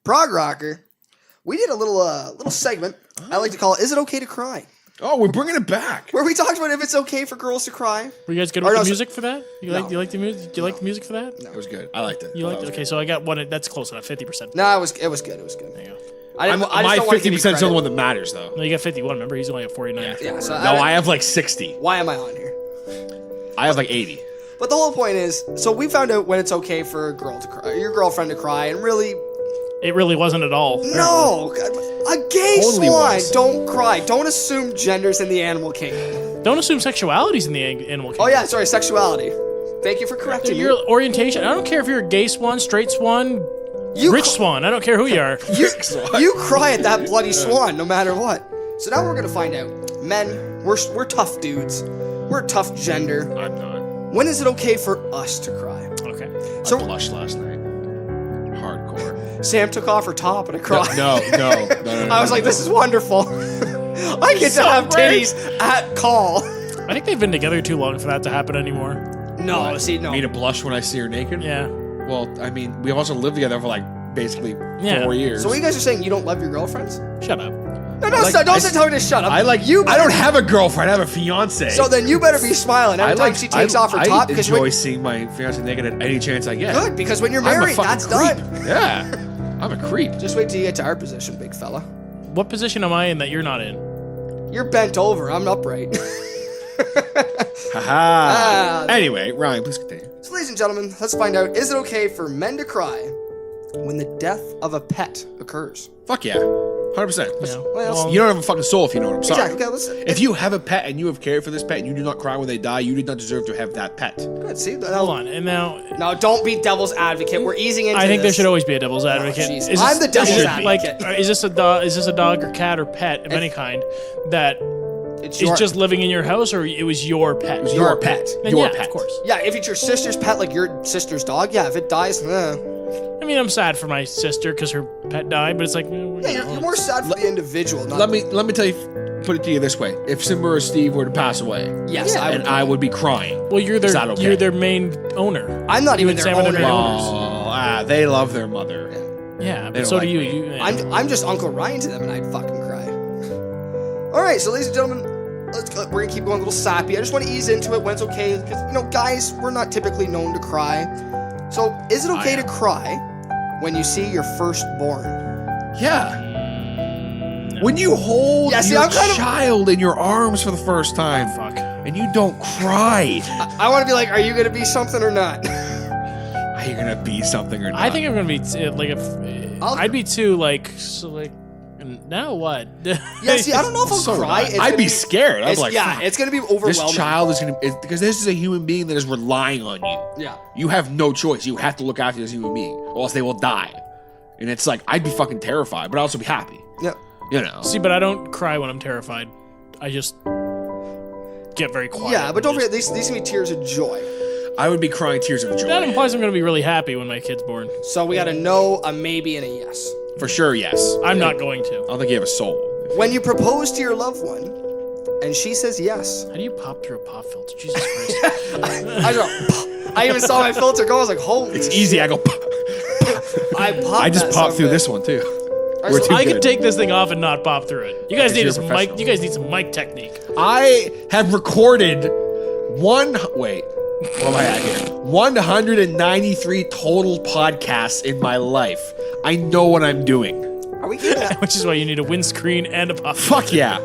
Prog Rocker, we did a little segment I like to call "Is It Okay to Cry?" Oh, we're bringing it back. where we talked about if it's okay for girls to cry. Were you guys good Or with no, the so- music for that? You like the music? Do you like the music for that? It was good. I liked it. You liked That it? was Okay, so I got one. That's close enough. 50%. No, it was good. It was good. There you go. I didn't. I just my don't want to give you 50% is the credit. only one that matters, though. No, you got 51. Remember, he's only at 49. Yeah, so No, I have like 60. Why am I on here? I have like 80. But the whole point is, so we found out when it's okay for a girl to cry, your girlfriend to cry, and really, It really wasn't at all. no, a gay Totally swan, was. don't cry. Don't assume genders in the animal kingdom. Don't assume sexuality's in the animal kingdom. Oh yeah, sorry, sexuality. Thank you for correcting Your me. orientation. I don't care if you're a gay swan, straight swan, You rich cr- swan. I don't care who you are. You cry at that bloody swan, no matter what. So now we're gonna find out, men, we're tough dudes. We're a tough gender. I'm not. When is it okay for us to cry? Okay. So I blushed last night. Hardcore. Sam took off her top and I cried. No. I was like, this is wonderful. I get to have great. titties at call. I think they've been together too long for that to happen anymore. No, see, no. Me to blush when I see her naked? Yeah. Well, I mean, we also lived together for like basically Yeah. 4 years. So what you guys are saying, you don't love your girlfriends? Shut up. No, no, like- don't tell me to shut up. I like you. I don't have a girlfriend. I have a fiance. So then you better be smiling every time she takes off her top. I Because enjoy seeing my fiance naked at any chance I get. good, because when you're I'm a married, fucking that's creep. done. Yeah, I'm a creep. Just wait till you get to our position, big fella. What position am I in that you're not in? You're bent over. I'm upright. Haha. Anyway, Ryan, please continue. So, ladies and gentlemen, let's find out: is it okay for men to cry when the death of a pet occurs? Fuck yeah, 100%. Yeah. Well, You don't have a fucking soul if you know what I'm saying. Exactly. Okay, let's. If you have a pet and you have cared for this pet and you do not cry when they die, you did not deserve to have that pet. Good. See, Hold on. And now, No, don't be devil's advocate. We're easing into I think there this. should always be a devil's advocate. jeez. Is I'm this- the devil's is it, advocate. Like, is this a dog? Is this a dog or cat or pet of any kind that It's is your, just living in your house, or it was your pet? It was Your pet. Then Your yeah, pet. of course. yeah. If it's your sister's pet, like your sister's dog, yeah. If it dies, I mean, I'm sad for my sister because her pet died, but it's like, yeah, you're more sad for the individual. Not Let me tell you, put it to you this way: if Simba or Steve were to pass away, Yes, I would. and I would be crying. well, you're Is that okay? you're their main owner. I'm not You even and their Sam are owner. their main Well, they love their mother. Yeah, They but don't so like do you. me. I'm just Uncle Ryan to them, and I'd fucking cry. All right, so ladies and gentlemen, we're gonna keep going a little sappy. I just want to ease into it when it's okay, because guys, we're not typically known to cry. So, is it okay to cry when you see your firstborn? Yeah. When you hold Yeah, see, your I'm kind of- child in your arms for the first time, Fuck. and you don't cry, I want to be like, are you gonna be something or not? are you gonna be something or not? I think I'm gonna be like if I'll- I'd be too like so like. Now what? Yeah, see, I don't know if I'll So cry. would I. It's I'd gonna be scared. I'd be like, yeah, fuck. it's gonna be overwhelming. This child is gonna because this is a human being that is relying on you. Yeah. You have no choice. You have to look after this human being, or else they will die. And it's like I'd be fucking terrified, but I'd also be happy. Yeah. You know. See, but I don't cry when I'm terrified. I just get very quiet. Yeah, but don't and forget, these can be tears of joy. I would be crying tears of joy. that implies I'm going to be really happy when my kid's born. So we got a no, a maybe, and a yes. For sure, yes. I'm not going to. I don't think you have a soul. When you propose to your loved one, and she says yes, How do you pop through a pop filter? Jesus Christ. I go. I even saw my filter go. I was like, holy. It's easy. I go. I popped. I just that popped son through of a- this one too. We're too I good. can take this thing off and not pop through it. You guys need you're some mic. professional. You guys need some mic technique. I have recorded wait, what am I at here? 193 total podcasts in my life. I know what I'm doing. Are we keeping that? Which is why you need a windscreen and a pop. Fuck yeah.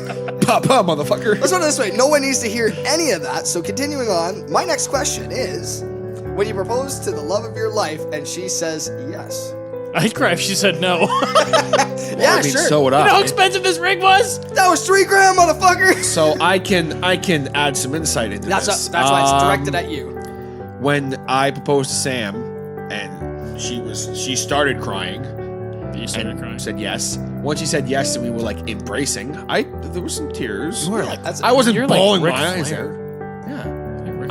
Motherfucker. Let's put it this way. No one needs to hear any of that. So continuing on, my next question is, when you propose to the love of your life and she says yes. I'd cry if she said no. Yeah, I mean, sure. so would You know how I. expensive this ring was? That was $3,000, motherfucker. So I can add some insight into That's this. why it's directed at you. When I proposed to Sam, and she started crying. You started crying. Said yes. Once she said yes, and we were like embracing, there were some tears. That's- I wasn't you're like bawling Ric my eyes Flair. out. Yeah,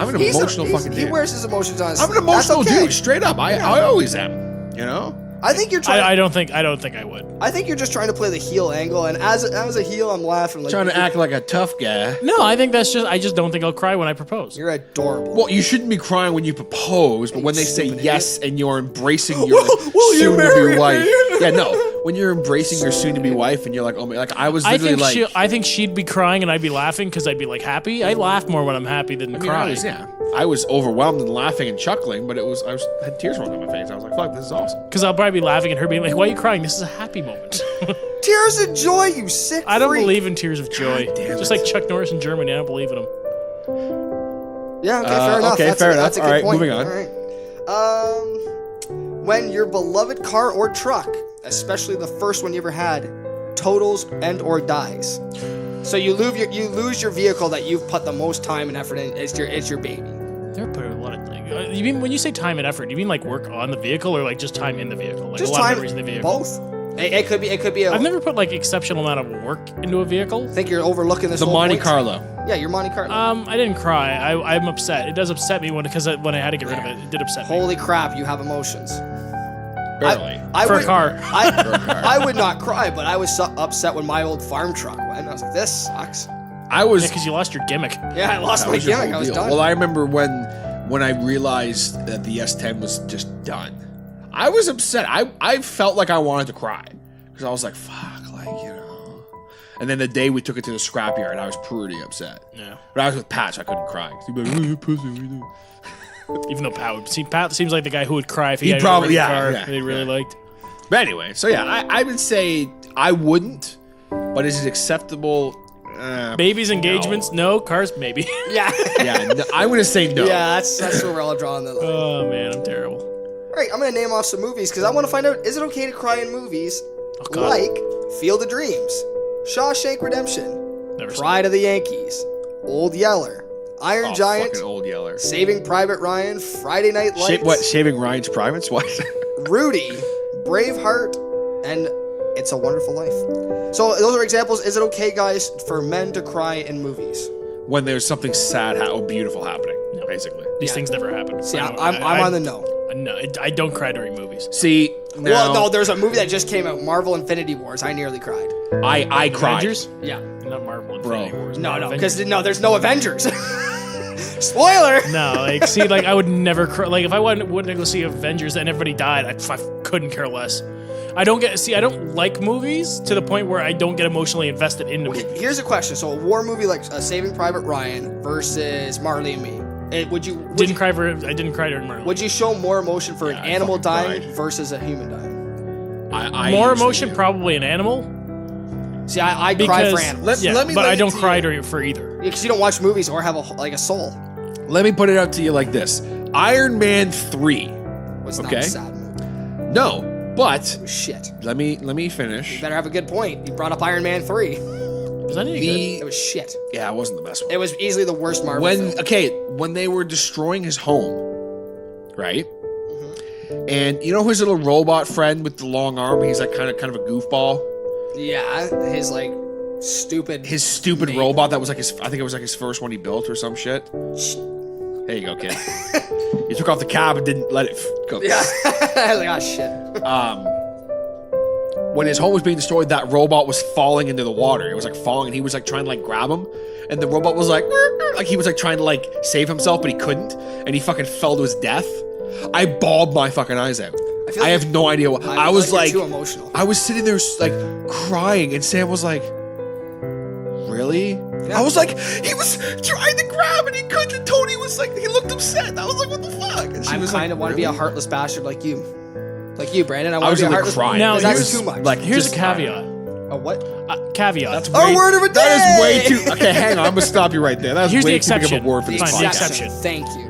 I'm an He's emotional fucking He dude. wears his emotions on his I'm an sleeve. That's emotional okay. dude, straight up. I always am. You know. I think you're trying. I don't think I would. I think you're just trying to play the heel angle, and as a heel, I'm laughing like Trying to act like a tough guy. No, I think I just don't think I'll cry when I propose. You're adorable. Well, you shouldn't be crying when you propose, but when they say stupid yes and you're embracing your Will you marry soon-to-be me? wife. Yeah, no. When you're embracing your soon-to-be wife and you're like, oh my, like I was I literally think like, I think she'd be crying and I'd be laughing because I'd be like happy. I laugh more when I'm happy than I mean, cry. I was overwhelmed and laughing and chuckling, but I had tears rolling down my face. I was like, fuck, this is awesome. Because I'll probably be laughing and her being like, "Why are you crying? This is a happy moment." Tears of joy, you sick I don't freak. believe in tears of joy. damn Just it. like Chuck Norris in Germany, I don't believe in them. Yeah, okay, fair enough. okay, fair enough. That's a good All right, point. moving on. All right. When your beloved car or truck, especially the first one you ever had, totals and or dies. So you lose your vehicle that you've put the most time and effort in. It's your baby. They're put a lot of like. You mean when you say time and effort? Do you mean like work on the vehicle or like just time in the vehicle? Like Just a lot time. of memories in the vehicle. Both. It could be. I've never put like exceptional amount of work into a vehicle. Think you're overlooking this. The whole Monte point? Carlo. Yeah, your Monte Carlo. I didn't cry. I'm upset. It does upset me when I had to get rid of it. It did upset me. Holy crap, you have emotions. Barely. I For a would, car. I would not cry, but I was so upset when my old farm truck went. I was like, this sucks. I was. Because you lost your gimmick. Yeah, I lost That my was your gimmick. whole I was deal. done. Well, I remember when I realized that the S10 was just done. I was upset. I felt like I wanted to cry because I was like, "Fuck," like you know. And then the day we took it to the scrapyard, I was pretty upset. Yeah. But I was with Pat, so I couldn't cry. He'd be like, "Oh, you pussy, what you doing?" Even though Pat seems like the guy who would cry if he He'd had probably- a yeah, car yeah, that he really liked. But anyway, so yeah, I would say I wouldn't. But is it acceptable? Babies, engagements, no. Cars, maybe. yeah. Yeah, no, I'm gonna say no. Yeah, that's where we're all drawing the line. Oh man, I'm terrible. All right, I'm gonna name off some movies because I want to find out: is it okay to cry in movies God. like Field of Dreams, Shawshank Redemption, Never seen Pride of the Yankees, Old Yeller, Iron Oh, Giant, fucking old yeller. Saving Private Ryan, Friday Night Lights, What? Shaving Ryan's privates? What? Rudy, Braveheart, and It's a Wonderful Life. So those are examples. Is it okay, guys, for men to cry in movies? When there's something sad or beautiful happening, basically. These things never happen. See, I I'm don't- on the no. No, I don't cry during movies. See, now, Well, no, there's a movie that just came out, Marvel Infinity Wars. I nearly cried. I cried. Avengers? Yeah. Not Marvel. Bro. Infinity Wars. No, Avengers. because there's no Avengers. Spoiler. No, like, see, like, I would never cry. Like, if I wouldn't go see Avengers and everybody died, I couldn't care less. I don't like movies to the point where I don't get emotionally invested into movies. Here's a question. So a war movie like Saving Private Ryan versus Marley and Me. I didn't cry during Marvel. Would you show more emotion for an I animal fucking dying cried. versus a human dying? I More usually emotion, do. probably an animal. See, I cry Because for animals. Let me but lay I it don't to cry you. for either. Because you don't watch movies or have a soul. Let me put it out to you like this: Iron Man 3. It's not Okay. a sad movie. No, but It was shit. let me finish. You better have a good point. You brought up Iron Man 3. Was that any good? It was shit. Yeah, it wasn't the best one. It was easily the worst Marvel film. When they were destroying his home, right? And you know his little robot friend with the long arm? He's like kind of a goofball. Yeah, his like stupid. His stupid robot that was like his. I think it was like his first one he built or some shit. There you go, kid. He took off the cab and didn't let it go. Yeah. I was like, oh shit. When his home was being destroyed, that robot was falling into the water. It was like falling, and he was like trying to like grab him, and the robot was like he was like trying to like save himself, but he couldn't, and he fucking fell to his death. I bawled my fucking eyes out. I have no idea what. I was like too emotional. I was sitting there like crying, and Sam was like, "Really?" Yeah. I was like, he was trying to grab and he couldn't. And Tony was like, he looked upset. I was like, "What the fuck?" And she I was kind of like, want to be a heartless bastard like you, Brandon. I want was to be a really heartless. crying. Now, That's too much. Like, Here's just a caveat. A what? Caveat. That's Our way- word of a day. That is way too. Okay, hang on. I'm gonna stop you right there. That's Here's way the too big of exception. a word for this Fine, the podcast. exception. Thank you.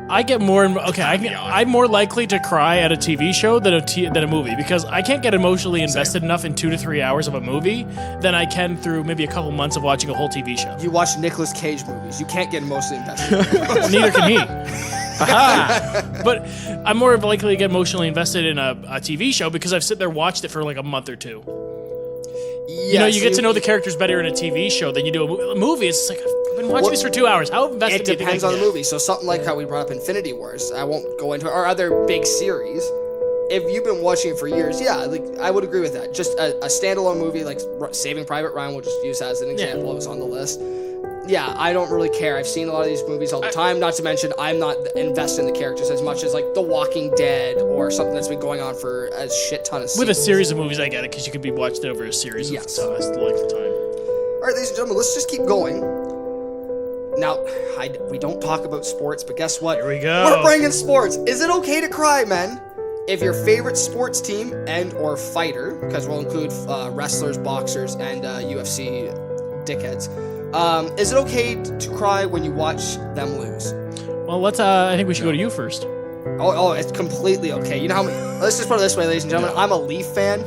I get more. Okay, I'm more likely to cry at a TV show than a movie because I can't get emotionally invested enough in 2 to 3 hours of a movie than I can through maybe a couple months of watching a whole TV show. You watch Nicolas Cage movies. You can't get emotionally invested. Neither can he. But I'm more likely to get emotionally invested in a TV show because I've sit there watched it for like a month or two. You know, you get to know the characters better in a TV show than you do a movie. It's just like, I've been watching this for 2 hours. How invested It do you think I depends can on the get? movie. So something like how we brought up Infinity Wars, I won't go into it, or other big series. If you've been watching it for years, yeah, like I would agree with that. Just a standalone movie like Saving Private Ryan, we'll just use that as an example. It was on the list. Yeah, I don't really care. I've seen a lot of these movies all the time. Not to mention, I'm not invested in the characters as much as like The Walking Dead or something that's been going on for a shit ton of seasons. With a series of movies, I get it because you could be watched over a series Yes. of length of time. All right, ladies and gentlemen, let's just keep going. Now, we don't talk about sports, but guess what? Here we go. We're bringing sports. Is it okay to cry, men? If your favorite sports team and or fighter, because we'll include wrestlers, boxers, and UFC dickheads, is it okay to cry when you watch them lose? Well, let's. I think we should go to you first. Oh, it's completely okay. You know how many, let's just put it this way, ladies and gentlemen. I'm a Leaf fan.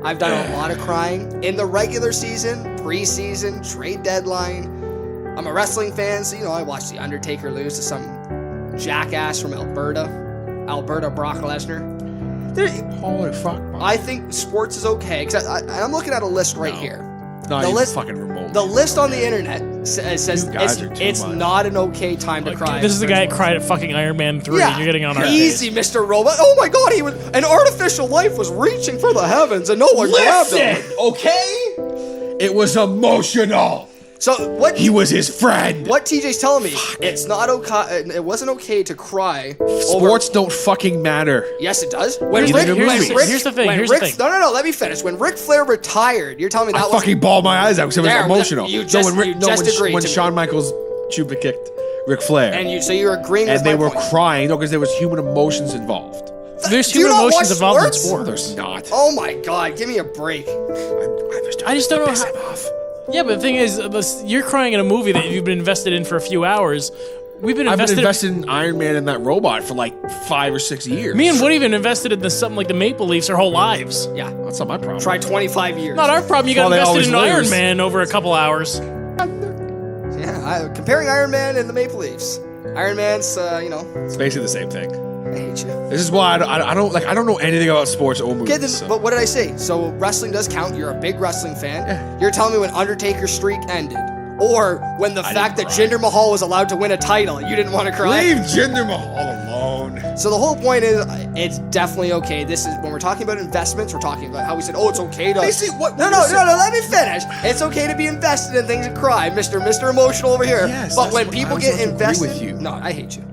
I've done a lot of crying in the regular season, preseason, trade deadline. I'm a wrestling fan, so I watched The Undertaker lose to some jackass from Alberta Brock Lesnar. Holy fuck, man. I think sports is okay because I'm looking at a list right here. Not the even list, fucking remote. the list on the internet says You guys are too it's much. not an okay time to cry. This is the guy that cried at fucking Iron Man 3, and you're getting on our easy, Mr. Robot. Oh my God, an artificial life was reaching for the heavens, and no one grabbed him. okay? It was emotional. So what? He was his friend. What TJ's telling me? It's not okay. It wasn't okay to cry. Sports don't fucking matter. Yes, it does. When Here's the thing. No. Let me finish. When Ric Flair retired, you're telling me that I was fucking bawled my eyes out because it was There, emotional. you just agreed when to me. Shawn Michaels Chuba kicked Ric Flair, and so you're agreeing with and they my were point. crying, because there was human emotions involved. There's Do you human not emotions watch involved in sports? sports. There's not. Oh my God, give me a break. I just don't know how. Yeah, but the thing is, you're crying in a movie that you've been invested in for a few hours. I've been invested in Iron Man and that robot for like 5 or 6 years. Me and Woody have been invested in something like the Maple Leafs our whole lives. Yeah, That's not my problem. try 25 years. Not our problem. You got Well, they invested in always Iron lose. Man over a couple hours. Yeah, comparing Iron Man and the Maple Leafs. Iron Man's, It's basically the same thing. I hate you. This is why I don't know anything about sports or movies. Okay, then, but what did I say? So wrestling does count. You're a big wrestling fan. Yeah. You're telling me when Undertaker's streak ended, or when the fact that didn't cry. Jinder Mahal was allowed to win a title, you didn't want to cry. Leave Jinder Mahal alone. So the whole point is, it's definitely okay. This is when we're talking about investments. We're talking about how we said, oh, it's okay to. No. Let me finish. It's okay to be invested in things and cry, Mister Emotional over here. Yes, but that's when what people I was get about to agree invested, with you. no, I hate you.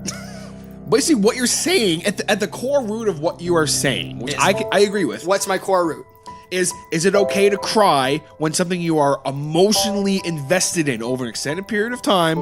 Basically, what you're saying at the core root of what you are saying, which I agree with, What's my core root? is it okay to cry when something you are emotionally invested in over an extended period of time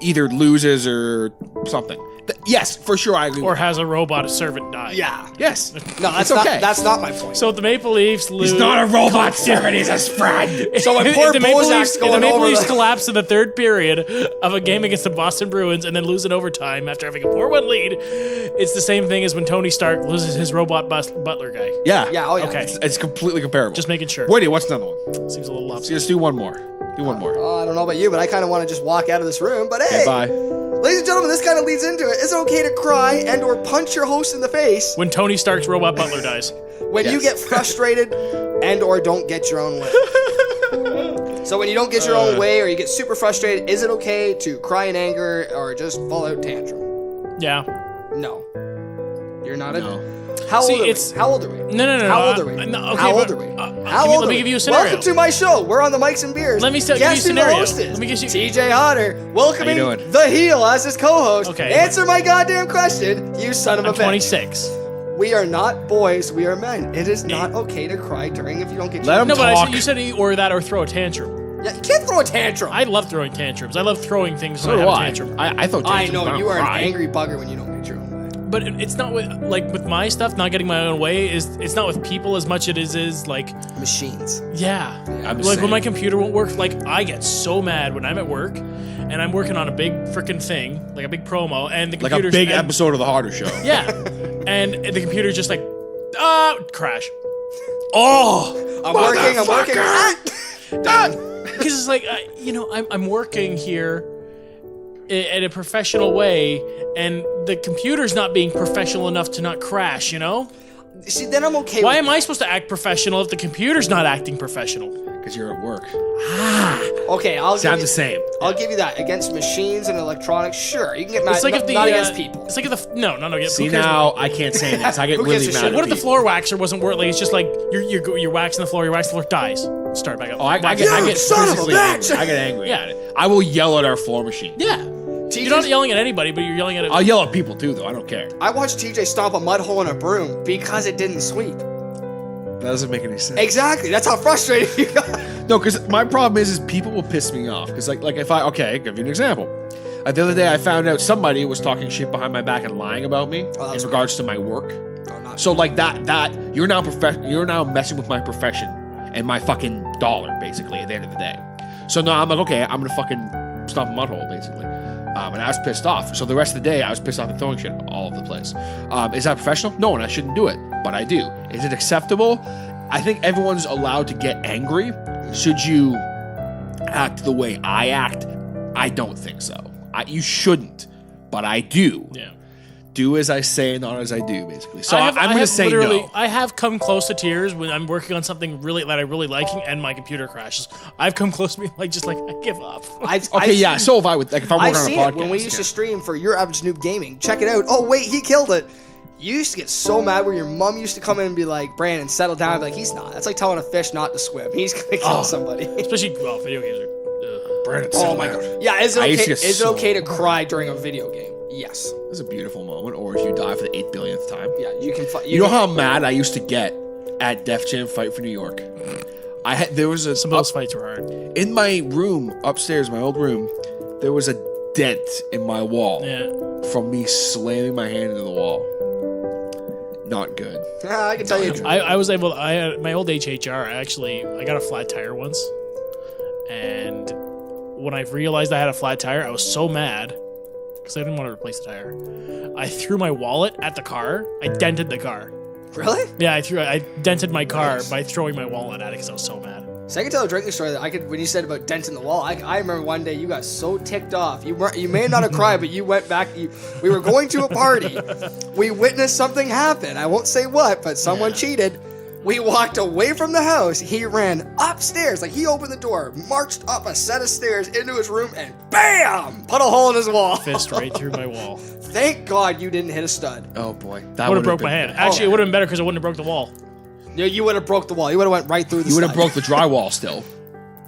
either loses or something? Yes, for sure, I agree. Or has a robot servant die. Yeah. Yes. No, that's It's okay. That's not my point. So if the Maple Leafs lose. He's not a robot servant, he's his friend. So when If poor the Maple Bozak's Leafs, if the going Maple over Leafs the- collapse in the third period of a game against the Boston Bruins and then lose in overtime after having a 4-1 lead, it's the same thing as when Tony Stark loses his robot butler guy. Yeah. Yeah, oh yeah. Okay. It's completely comparable. Just making sure. Wait, what's another one? Seems a little So lopsided. let's do one more. Do one more. Oh, I don't know about you, but I kind of want to just walk out of this room. But hey, Okay, bye. ladies and gentlemen, this kind of leads into it. Is it okay to cry and or punch your host in the face When Tony Stark's robot butler dies. when you Yes. get frustrated and or don't get your own way? So when you don't get your own way or you get super frustrated, is it okay to cry in anger or just fall out tantrum? Yeah. No. You're not No. How old are we? it's- How old are we? No. How old are we? Okay, How old but, are we? let How me- old let are me we? give you a scenario. Welcome to my show. We're on the Mics and Beers. Let me give you a Guess who the scenario. host is? Let me give you- TJ Hodder. Welcoming How you doing? The Heel as his co-host. Okay. Answer my goddamn question, you son of a I'm bitch. 26. We are not boys, we are men. It is not okay to cry during if you don't get Let your him No, but talk. you said or that or throw a tantrum. Yeah, you can't throw a tantrum. I love throwing tantrums. I love throwing things So when do I have a I. tantrum. I thought I tantrums, know I you don't are cry. an angry bugger when you don't get your own way. But it's not with my stuff, not getting my own way. It's not with people as much as it is like Machines. yeah. I'm the Like same. when my computer won't work, like I get so mad when I'm at work and I'm working on a big freaking thing, like a big promo, and the Like a computer's big and- episode of the Hodder Show. Yeah, and the computer's just like crash. Oh, I'm working. Because it's like I'm working here in a professional way, and the computer's not being professional enough to not crash. You know, See, then I'm okay why with am I supposed to act professional if the computer's not acting professional? because you're at work. Okay, I'll give Sound you, the same. I'll give you that. Against machines and electronics, sure. You can get mad, It's like not, if the not against people. It's like if the no. Yeah, See who cares? now, I can't say this. I get Who gives really a mad. shit? at What if the people. floor waxer wasn't working? Like, it's just like you're waxing the floor, dies. Start back up. Oh, I You get son of a physically bitch! angry. I get angry. Yeah. at it. I will yell at our floor machine. Yeah. You're not yelling at anybody, but you're yelling at I'll yell at people too, though. I don't care. I watched TJ stomp a mud hole in a broom because it didn't sweep. That doesn't make any sense. Exactly. That's how frustrated you got. No, because my problem is people will piss me off. Because like if I give you an example. The other day I found out somebody was talking shit behind my back and lying about me in that's regards to my work. Oh, not So like that you're now messing with my profession and my fucking dollar basically at the end of the day. So now I'm like, okay, I'm gonna fucking stomp a mud hole basically. And I was pissed off. So the rest of the day I was pissed off and throwing shit all over the place. Is that professional? No, and I shouldn't do it, but I do. Is it acceptable? I think everyone's allowed to get angry. Should you act the way I act? I don't think so. You shouldn't, but I do. Yeah. Do as I say, not as I do, basically. So I have- I'm I going to have say literally- no. I have come close to tears when I'm working on something that I really like and my computer crashes. I've come close to being I give up. Okay, yeah. So if I would, like, if I'm I've working seen on a it podcast, when we used to stream for Your Average Noob Gaming. Check it out. Oh, wait, he killed it. You used to get so mad where your mom used to come in and be like, Brandon, settle down. I'd be like, he's not. That's like telling a fish not to swim. He's going to kill somebody. Especially video games are. Brandon, Oh my god. Yeah, is it I used okay, to get is it so okay to cry during a video game? Yes. This is a beautiful moment. Or if you die for the 8 billionth time. Yeah, you can. You know how mad I used to get at Def Jam Fight for New York? There was a Some of those fights were hard. in my room upstairs, my old room. There was a dent in my wall Yeah. from me slamming my hand into the wall. Not good. I can tell you. I was able. I had my old HHR. I got a flat tire once, and when I realized I had a flat tire, I was so mad because I didn't want to replace the tire. I threw my wallet at the car. I dented the car. Really? Yeah, I dented my car by throwing my wallet at it because I was so mad. So I can tell a drinking story that I could. When you said about dent in the wall, I remember one day you got so ticked off. You may not have cried, but you went back. We were going to a party. We witnessed something happen. I won't say what, but someone cheated. We walked away from the house. He ran upstairs. Like, he opened the door, marched up a set of stairs into his room, and BAM! Put a hole in his wall. Fist right through my wall. Thank God you didn't hit a stud. Oh boy, that Would have would've broke been my hand. bad. Actually, it would have been better because I wouldn't have broke the wall. No, you would have broke the wall. You would have went right through the You would have stud. broke the drywall still.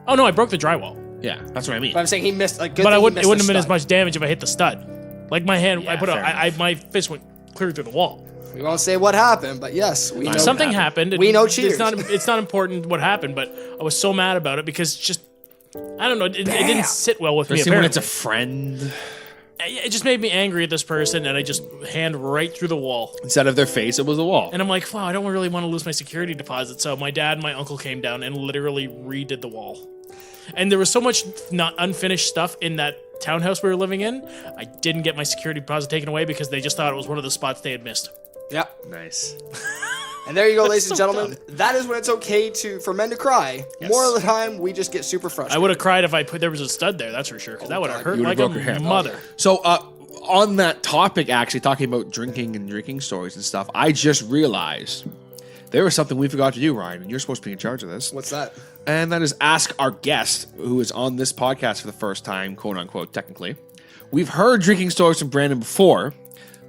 Oh no, I broke the drywall. Yeah, that's what I mean. But I'm saying he missed. Like, good But thing it he wouldn't missed have the been as stud. much damage if I hit the stud. Like my hand, Yeah, I put fair enough. my fist went clear through the wall. We won't say what happened, but yes, we know. Something happened. We know cheaters. It's not important what happened, but I was so mad about it because just I don't know. It didn't sit well with me. Especially when Apparently, it's a friend. it just made me angry at this person, and I just hand right through the wall. Instead of their face, it was the wall. And I'm like, wow, I don't really want to lose my security deposit. So my dad and my uncle came down and literally redid the wall. And there was so much not unfinished stuff in that townhouse we were living in. I didn't get my security deposit taken away because they just thought it was one of the spots they had missed. Yep. Nice. And there you go, ladies and so gentlemen. That is when it's okay for men to cry. Yes. More of the time, we just get super frustrated. I would have cried if there was a stud there, that's for sure. Because that would have hurt You like would've a broke your hand. mother. So, on that topic, actually talking about drinking and drinking stories and stuff, I just realized there was something we forgot to do, Ryan, and you're supposed to be in charge of this. What's that? And that is ask our guest, who is on this podcast for the first time, quote unquote, technically. We've heard drinking stories from Brandon before,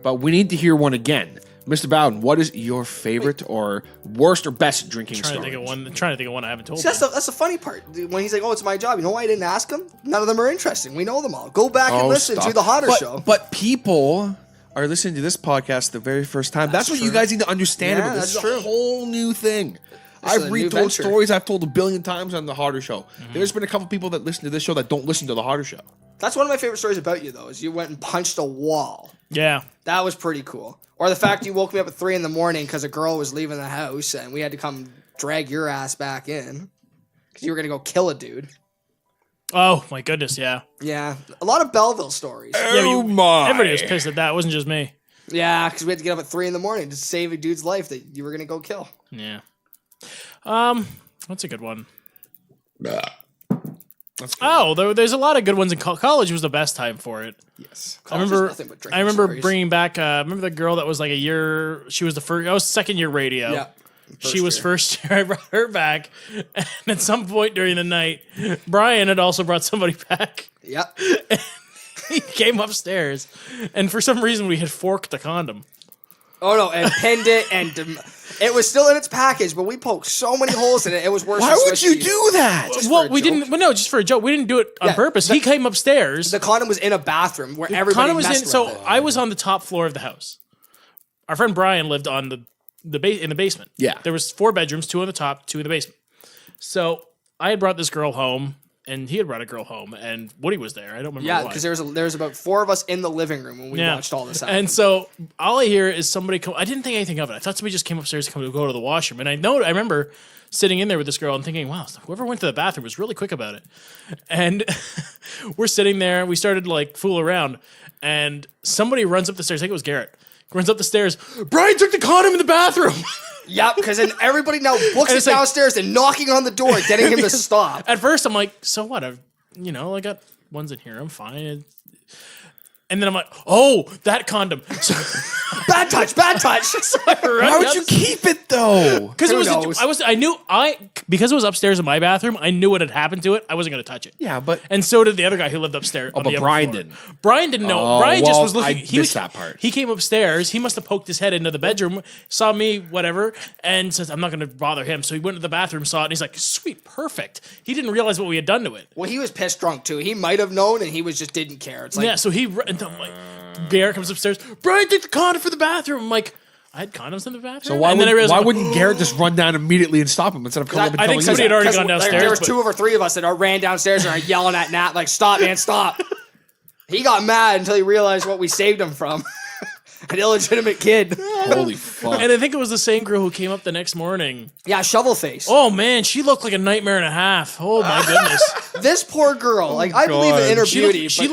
but we need to hear one again. Mr. Bowden, what is your favorite or worst or best drinking story? Trying to think of one I haven't told. See, that's the funny part. When he's like, "Oh, it's my job," you know why I didn't ask him? None of them are interesting. We know them all. Go back and listen to the Hodder show. But people are listening to this podcast the very first time. That's what you guys need to understand about this. This is a whole new thing. I've retold stories I've told a billion times on the Hodder show. Mm-hmm. There's been a couple people that listen to this show that don't listen to the Hodder show. That's one of my favorite stories about you, though, is you went and punched a wall. Yeah. That was pretty cool. Or the fact you woke me up at 3 a.m. because a girl was leaving the house and we had to come drag your ass back in because you were going to go kill a dude. Oh, my goodness, yeah. Yeah. A lot of Belleville stories. My. Everybody was pissed at that. It wasn't just me. Yeah, because we had to get up at 3 a.m. to save a dude's life that you were going to go kill. Yeah. That's a good one. There's a lot of good ones in college. Was the best time for it. Yes, I remember bringing back. Remember the girl that was like a year. She was the first. I was second year radio. Yeah, she was first year. I brought her back, and at some point during the night, Brian had also brought somebody back. Yep. He came upstairs, and for some reason we had forked the condom. Oh no, and pinned it, and it was still in its package, but we poked so many holes in it, it was worse. Why would you do that? Well, we didn't. Well, no, just for a joke. We didn't do it on purpose. He came upstairs. The condom was in a bathroom where everybody messed with So it. I was on the top floor of the house. Our friend Brian lived on in the basement. Yeah, there was 4 bedrooms, 2 on the top, 2 in the basement. So I had brought this girl home. And he had brought a girl home, and Woody was there. I don't remember why. Yeah, because there was about 4 of us in the living room when we watched all this happen. And so all I hear is somebody come. I didn't think anything of it. I thought somebody just came upstairs to go to the washroom. And I remember sitting in there with this girl and thinking, wow, whoever went to the bathroom was really quick about it. And we're sitting there, and we started to like fool around, and somebody runs up the stairs. I think it was Garrett. Runs up the stairs. Brian took the condom in the bathroom. Yep, because then everybody now books us downstairs and knocking on the door, getting him to stop. At first, I'm like, so what? I got ones in here. I'm fine. And then I'm like, oh, that condom. Bad touch. So why would you keep it though? Because it was. Because it was upstairs in my bathroom. I knew what had happened to it. I wasn't going to touch it. Yeah, but and so did the other guy who lived upstairs. Oh, but Brian didn't. Brian didn't know. Brian just was looking. He missed that part. He came upstairs. He must have poked his head into the bedroom, saw me, whatever, and says, "I'm not going to bother him." So he went to the bathroom, saw it, and he's like, "Sweet, perfect." He didn't realize what we had done to it. Well, he was pissed drunk too. He might have known, and he just didn't care. It's like, yeah. So and I'm like, Garrett comes upstairs. Brian, take the condom for the bathroom. I'm like, I had condoms in the bathroom. So why wouldn't Garrett just run down immediately and stop him instead of coming up and I think somebody had already gone downstairs. There was 2 or 3 of us that ran downstairs and are yelling at Nat like, "Stop, man, stop!" He got mad until he realized what we saved him from. An illegitimate kid. Holy fuck. And I think it was the same girl who came up the next morning. Yeah, shovel face. Oh man, she looked like a nightmare and a half. Oh my goodness. This poor girl, I believe in inner beauty. She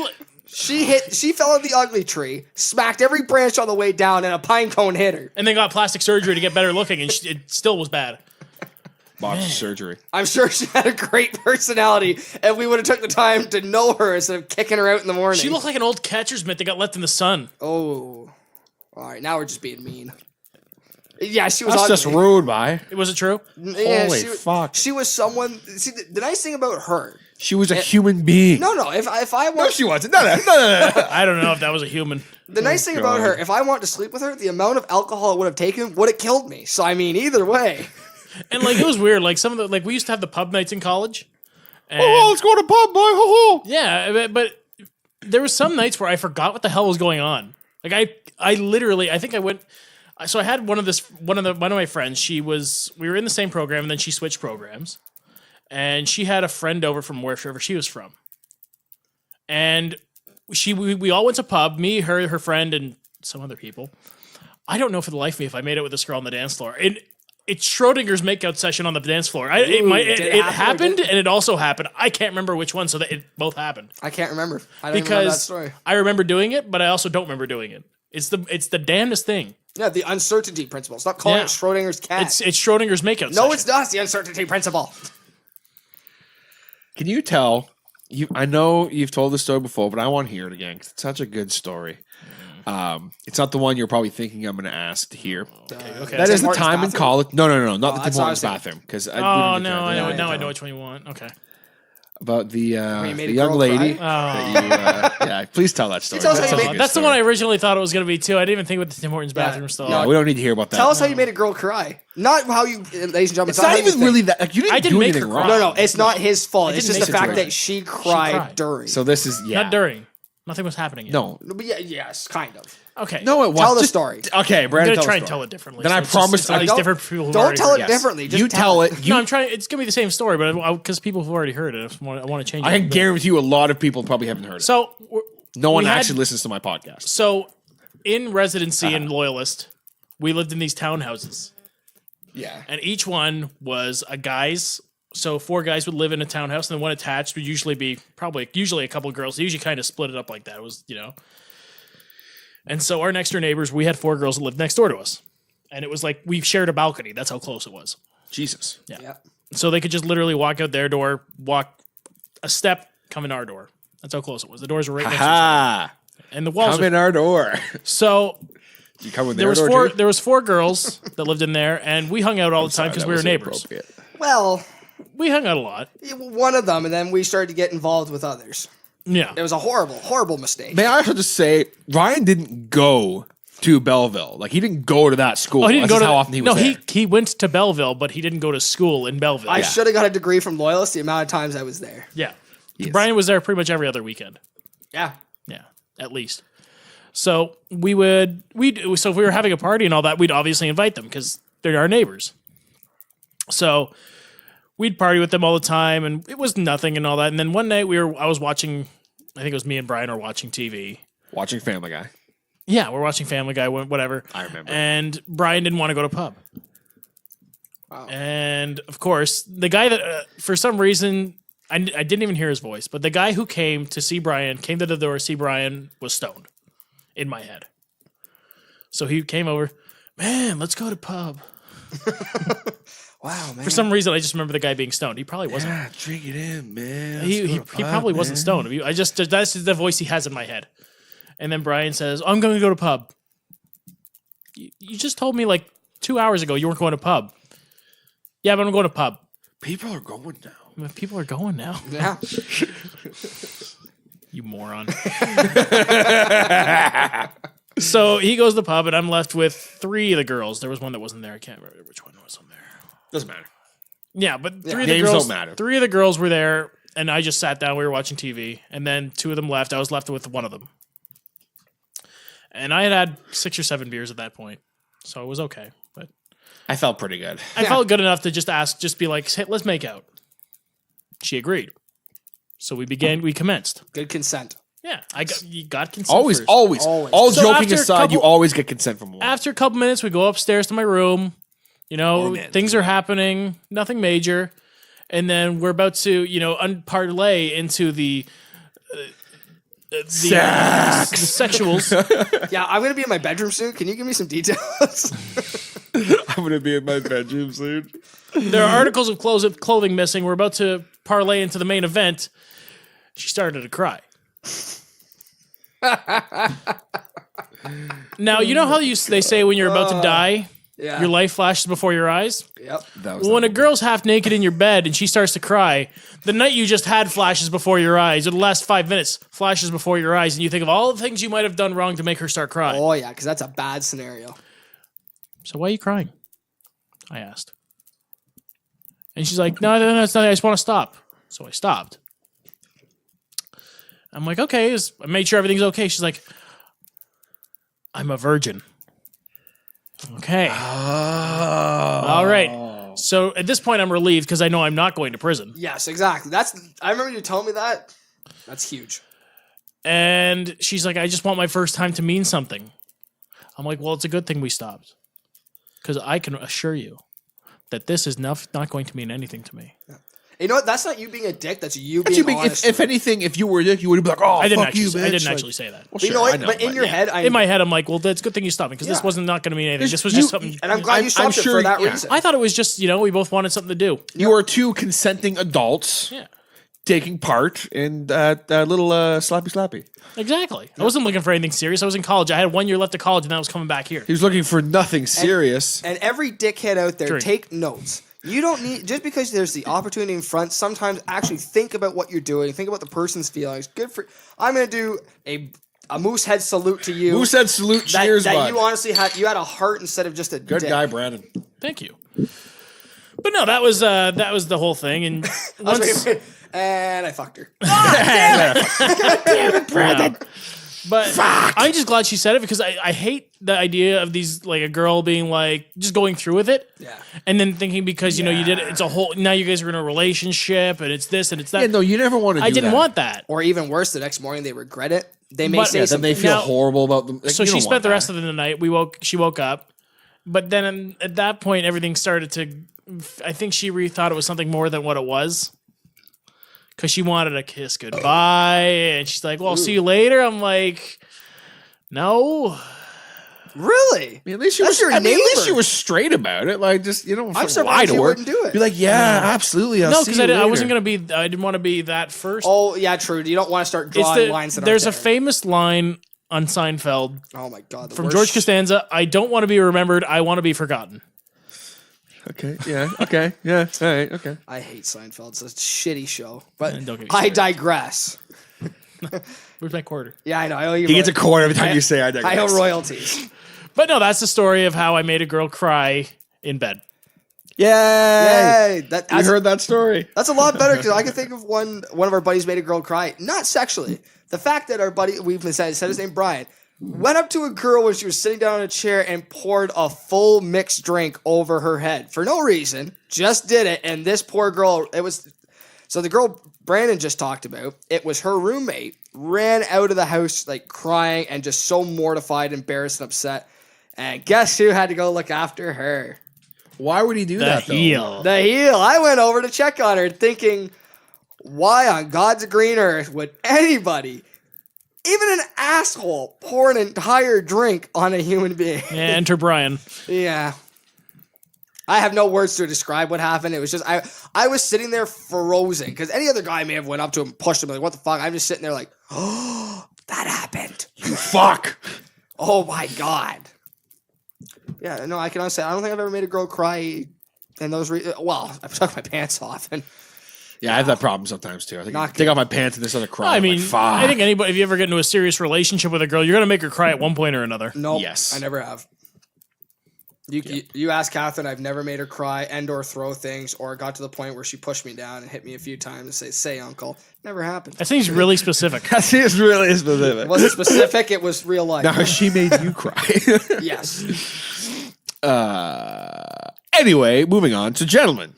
fell in the ugly tree, smacked every branch on the way down, and a pine cone hit her. And then got plastic surgery to get better looking, and it still was bad. Botched surgery. I'm sure she had a great personality, and we would have took the time to know her instead of kicking her out in the morning. She looked like an old catcher's mitt that got left in the sun. Oh. All right, now we're just being mean. Yeah, she was. That's ugly. just rude, bye. Was it true? Yeah, Holy fuck. She was someone. See, the nice thing about her. She was a human being. No. If I want, no, she wasn't. No. I don't know if that was a human. The nice thing about her, if I wanted to sleep with her, the amount of alcohol it would have taken would have killed me. So I mean, either way. And it was weird. Some of the we used to have the pub nights in college. Let's go to pub, boy. Ho ho. Yeah, but there was some nights where I forgot what the hell was going on. I literally, I think I went. So I had one of my friends. We were in the same program, and then she switched programs, and she had a friend over from wherever she was from, and we all went to pub. Me, her friend, and some other people. I don't know for the life of me if I made it with this girl on the dance floor. It's Schrodinger's makeout session on the dance floor. It happened, and it also happened. I can't remember which one, so that it both happened. I can't remember. I don't remember that story. I remember doing it, but I also don't remember doing it. It's the damnedest thing. Yeah, the uncertainty principle. Stop calling it Schrodinger's cat. It's Schrodinger's makeout session. No, it's not. It's the uncertainty principle. Can you tell? I know you've told this story before, but I want to hear it again because it's such a good story. It's not the one you're probably thinking I'm going to ask here. Okay. That is the Martin's time in bathroom? college. No, not the that's Tim what I was Hortons thinking. bathroom. Because Oh no, I know. Now I know which one you want. Okay. About the made a young girl lady. cry? That you, yeah, please tell that story. Tell us how That's you a make- good That's the story. one I originally thought it was going to be too. I didn't even think about the Tim Hortons bathroom stuff. Yeah, we don't need to hear about that. Tell us how you made a girl cry. Not how you, ladies and gentlemen. It's not how you even think. really that. Like, you didn't I didn't do make anything her wrong. cry. No, it's not his fault. It's didn't just the make fact her that cry. she cried cried. during. So this is Not during. Nothing was happening yet. No, But yes, kind of. Okay. no, it was. Tell the Just- story. Okay, I'm Brandon, going to try and the tell story. it differently. Then so I it's just- promise it's all these don't- different people who've Don't already tell heard it it. differently. Just You tell it. No, You, I'm trying. It's going to be the same story, but because people have already heard it, I want to change it. I a can bit. guarantee you a lot of people probably haven't heard it. So No one we had- actually listens to my podcast. So in residency in Loyalist, we lived in these townhouses, Yeah. and each one was a guy's. So 4 guys would live in a townhouse, and then one attached would usually be usually a couple of girls. They usually kind of split it up like that. It was And so our next door neighbors, we had 4 girls that lived next door to us, and it was like we shared a balcony. That's how close it was. Jesus. Yeah. So they could just literally walk out their door, walk a step, come in our door. That's how close it was. The doors were right next to each other, Ha! and the walls. Come in our door. So You come in there their was door, 4. too? There was 4 girls that lived in there, and we hung out all the time because That we were was neighbors. inappropriate. Well, We hung out a lot. one of them, and then we started to get involved with others. Yeah. It was a horrible, horrible mistake. May I also just say, Ryan didn't go to Belleville. Like, he didn't go to that school. Oh, he didn't That's go to. how often he was there. he went to Belleville, but he didn't go to school in Belleville. I should have got a degree from Loyalist the amount of times I was there. Yeah. Yes. Brian was there pretty much every other weekend. Yeah. Yeah, at least. So so if we were having a party and all that, we'd obviously invite them because they're our neighbors. So we'd party with them all the time, and it was nothing and all that. And then one night I was watching. I think it was me and Brian were watching TV. Watching Family Guy. Yeah, we're watching Family Guy, whatever. I remember. And Brian didn't want to go to pub. Wow. And of course, the guy that for some reason I didn't even hear his voice, but the guy who came to see Brian came to the door to see Brian was stoned in my head. So he came over, man, let's go to pub. Wow, man. For some reason, I just remember the guy being stoned. He probably wasn't. Yeah, drink it in, man. He probably wasn't stoned. That's just the voice he has in my head. And then Brian says, "I'm going to go to pub." You just told me like 2 hours ago you weren't going to pub. Yeah, but I'm going to pub. People are going now. People are going now. Yeah. You moron. So he goes to the pub, and I'm left with 3 of the girls. There was one that wasn't there. I can't remember which one was on there. Doesn't matter. Yeah, but 3 of the Names girls don't matter. 3 of the girls were there, and I just sat down. We were watching TV, and then 2 of them left. I was left with one of them. And I had 6 or 7 beers at that point, so it was okay. But I felt pretty good. I felt good enough to just be like, hey, let's make out. She agreed. So we commenced. Good consent. Yeah, you got consent Always, first. always. Always. All So joking after a aside, you couple- always get consent from a woman. After a couple minutes, we go upstairs to my room. Things are happening, nothing major. And then we're about to, unparlay into the Sex. the sexuals. Yeah, I'm gonna be in my bedroom soon. Can you give me some details? I'm going to be in my bedroom soon. There are articles of clothing missing. We're about to parlay into the main event. She started to cry. Now, you know how they say when you're about to die, Yeah. your life flashes before your eyes? Yep. Well, when a girl's half naked in your bed and she starts to cry, the night you just had flashes before your eyes, or the last 5 minutes flashes before your eyes, and you think of all the things you might have done wrong to make her start crying. Oh yeah, because that's a bad scenario. So why are you crying? I asked. And she's like, no, it's nothing. I just want to stop. So I stopped. I'm like, okay. I made sure everything's okay. She's like, I'm a virgin. Okay. All right. So at this point, I'm relieved because I know I'm not going to prison. Yes, exactly. I remember you telling me that. That's huge. And she's like, I just want my first time to mean something. I'm like, well, it's a good thing we stopped. Because I can assure you that this is not going to mean anything to me. You know what? That's not you being a dick. That's you That's being you being, honest. if anything, if you were a dick, you would be like, oh, I didn't fuck you, bitch. I didn't Like, actually say that. well, But you sure, know what? I know, but in your head, In my head, I'm like, well, that's a good thing you stopped me because this Yeah. wasn't not going to mean anything. This was you- just something. and I'm glad you stopped it sure- for that yeah. reason. I thought it was just, we both wanted something to do. You are 2 consenting adults. Yeah. taking part in that little slappy. Exactly. I wasn't looking for anything serious. I was in college. I had 1 year left of college, and I was coming back here. He was looking for nothing serious. And every dickhead out there, True. take notes. You don't need, just because there's the opportunity in front, sometimes actually think about what you're doing. Think about the person's feelings. I'm going to do a moose head salute to you. Moose head salute, cheers, that bud. you honestly had a heart instead of just a Good dick. guy, Brandon. Thank you. But no, that was the whole thing. And once, And I fucked her. damn it, Brandon. But I'm just glad she said it because I hate the idea of these, like, a girl being like just going through with it. Yeah. And then thinking because you know you did it, it's a whole, now you guys are in a relationship and it's this and it's that. Yeah, no, you never want to do I didn't that. want that. Or even worse, the next morning they regret it. They may But- say Yeah, Then something. they feel Now- horrible about them. Like, So you she don't spent want the that. rest of the night. She woke up, but then at that point everything started to. I think she rethought it was something more than what it was. Because she wanted a kiss goodbye, and she's like, "Well, I'll see you later." I'm like, "No." Really? I mean, at least That's your at least neighbor. she was straight about it. Like, just I'm lie surprised to you her. wouldn't do it. Be like, yeah, absolutely. I'll No, see because you I wasn't later. gonna be. I didn't want to be that first. Oh, yeah, true. You don't want to start It's drawing lines that there's a aren't there. famous line on Seinfeld Oh, my God. the from worst George Costanza. I don't want to be remembered. I want to be forgotten. Okay. Yeah. Okay. Yeah. All right. Okay. I hate Seinfeld. It's a shitty show. But don't get me I started. digress. Where's my quarter? Yeah, I know. I owe you He gets a quarter every time I- you say I digress. I owe royalties. But no, that's the story of how I made a girl cry in bed. Yay! Yay. We That's, heard that story. that's a lot better because I can think of one of our buddies made a girl cry. Not sexually. The fact that our buddy, we've said his name Brian, went up to a girl when she was sitting down in a chair and poured a full mixed drink over her head for no reason. Just did it. And this poor girl, so the girl Brandon just talked about, it was her roommate, ran out of the house like crying and just so mortified, embarrassed, and upset. And guess who had to go look after her? Why would he do that? Though? heel. The heel. I went over to check on her thinking, why on God's green earth would anybody, even an asshole, pour an entire drink on a human being? Yeah, enter Brian. Yeah. I have no words to describe what happened. It was just, I was sitting there frozen because any other guy may have went up to him and pushed him like, what the fuck? I'm just sitting there like, oh, that happened. Fuck. Oh my God. Yeah, no, I can honestly say, I don't think I've ever made a girl cry in those, well, I took my pants off and Yeah, I have that problem sometimes too. I think Not take off my pants and this other cry. I I'm mean, like, fuck. I think anybody, if you ever get into a serious relationship with a girl, you're gonna make her cry at one point or another. nope, Yes. I never have. You ask Catherine, I've never made her cry and or throw things or got to the point where she pushed me down and hit me a few times and say, uncle. Never happened. That seems really specific. That seems really specific. It wasn't specific, it was real life. Now, she made you cry. Yes. Anyway, moving on. So, gentlemen,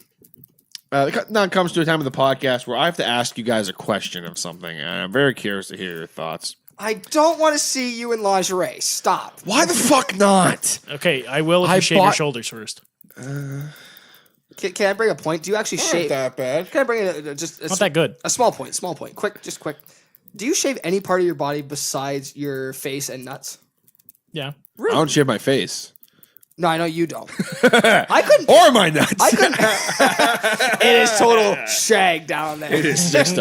now it comes to a time of the podcast where I have to ask you guys a question of something, and I'm very curious to hear your thoughts. I don't want to see you in lingerie. Stop. Why the fuck not? Okay, I will if I you shave your bought- shoulders first. Can I bring a point? Do you actually shave? that bad. Can I bring a Not that good. A small point. Small point. Quick. Do you shave any part of your body besides your face and nuts? Yeah. I don't shave my face. No, I know you don't. I couldn't. Or my nuts. I couldn't. It is total shag down there. It is just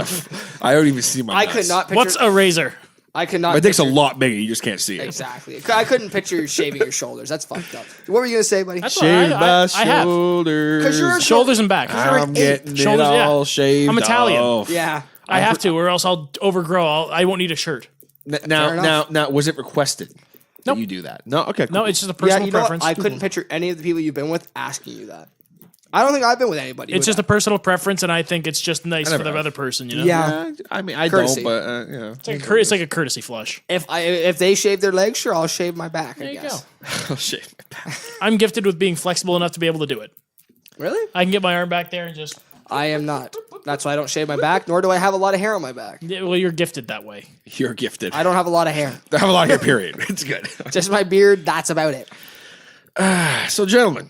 I don't even see my I nuts. could not picture. What's a razor? I could not. My dick's a picture- lot bigger. You just can't see it. Exactly. I couldn't picture you shaving your shoulders. That's fucked up. What were you gonna say, buddy? That's Shave what my I have. shoulders. 'Cause you're a Shoulders and back. I'm getting Shoulders, it yeah. all shaved I'm Italian. off. Yeah. I have to, or else I'll overgrow. I won't need a shirt. Now, enough. was it requested Nope. that you do that? No. Okay. Cool. No, it's just a Yeah. personal You know what? preference. I couldn't picture any of the people you've been with asking you that. I don't think I've been with anybody. It's with just a that. personal preference, and I think it's just nice for never the have. other person. You know, Yeah. I mean, I Courtesy. don't, but you know. it's like a courtesy flush. If they shave their legs, sure, I'll shave my back. There I you guess. go. Oh shit. I'm gifted with being flexible enough to be able to do it. Really? I can get my arm back there and just. I am not. That's why I don't shave my back, nor do I have a lot of hair on my back. Yeah, well, you're gifted that way. You're gifted. I don't have a lot of hair. I have a lot of hair. Period. It's good. Just my beard, that's about it. So, gentlemen,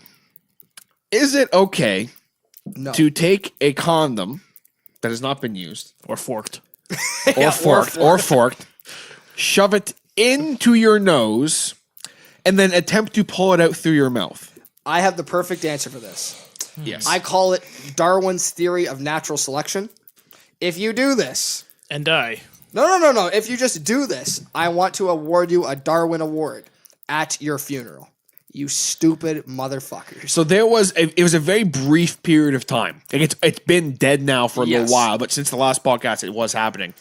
is it okay No. to take a condom that has not been used Or forked. or forked, shove it into your nose, and then attempt to pull it out through your mouth? I have the perfect answer for this. Yes. I call it Darwin's theory of natural selection. If you do this, And die. no. If you just do this, I want to award you a Darwin Award at your funeral. You stupid motherfuckers. So it was a very brief period of time. Like it's been dead now for a little while, but since the last podcast, it was happening,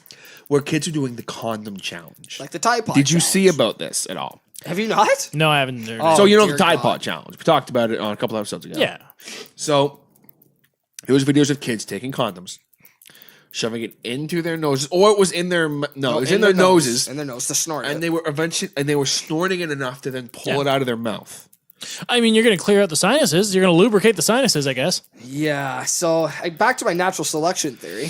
where kids are doing the condom challenge. Like the Tide Pod Did you challenge. see about this at all? Have you not? No, I haven't. Heard Oh, So you know dear the Tide God. Pod challenge. We talked about it on a couple episodes ago. Yeah. So it was videos of kids taking condoms, shoving it into their noses, or it was in their it was in their noses, In their nose to snort and it. they were snorting it enough to then pull it out of their mouth. I mean, you're going to clear out the sinuses. You're going to lubricate the sinuses, I guess. Yeah, so back to my natural selection theory.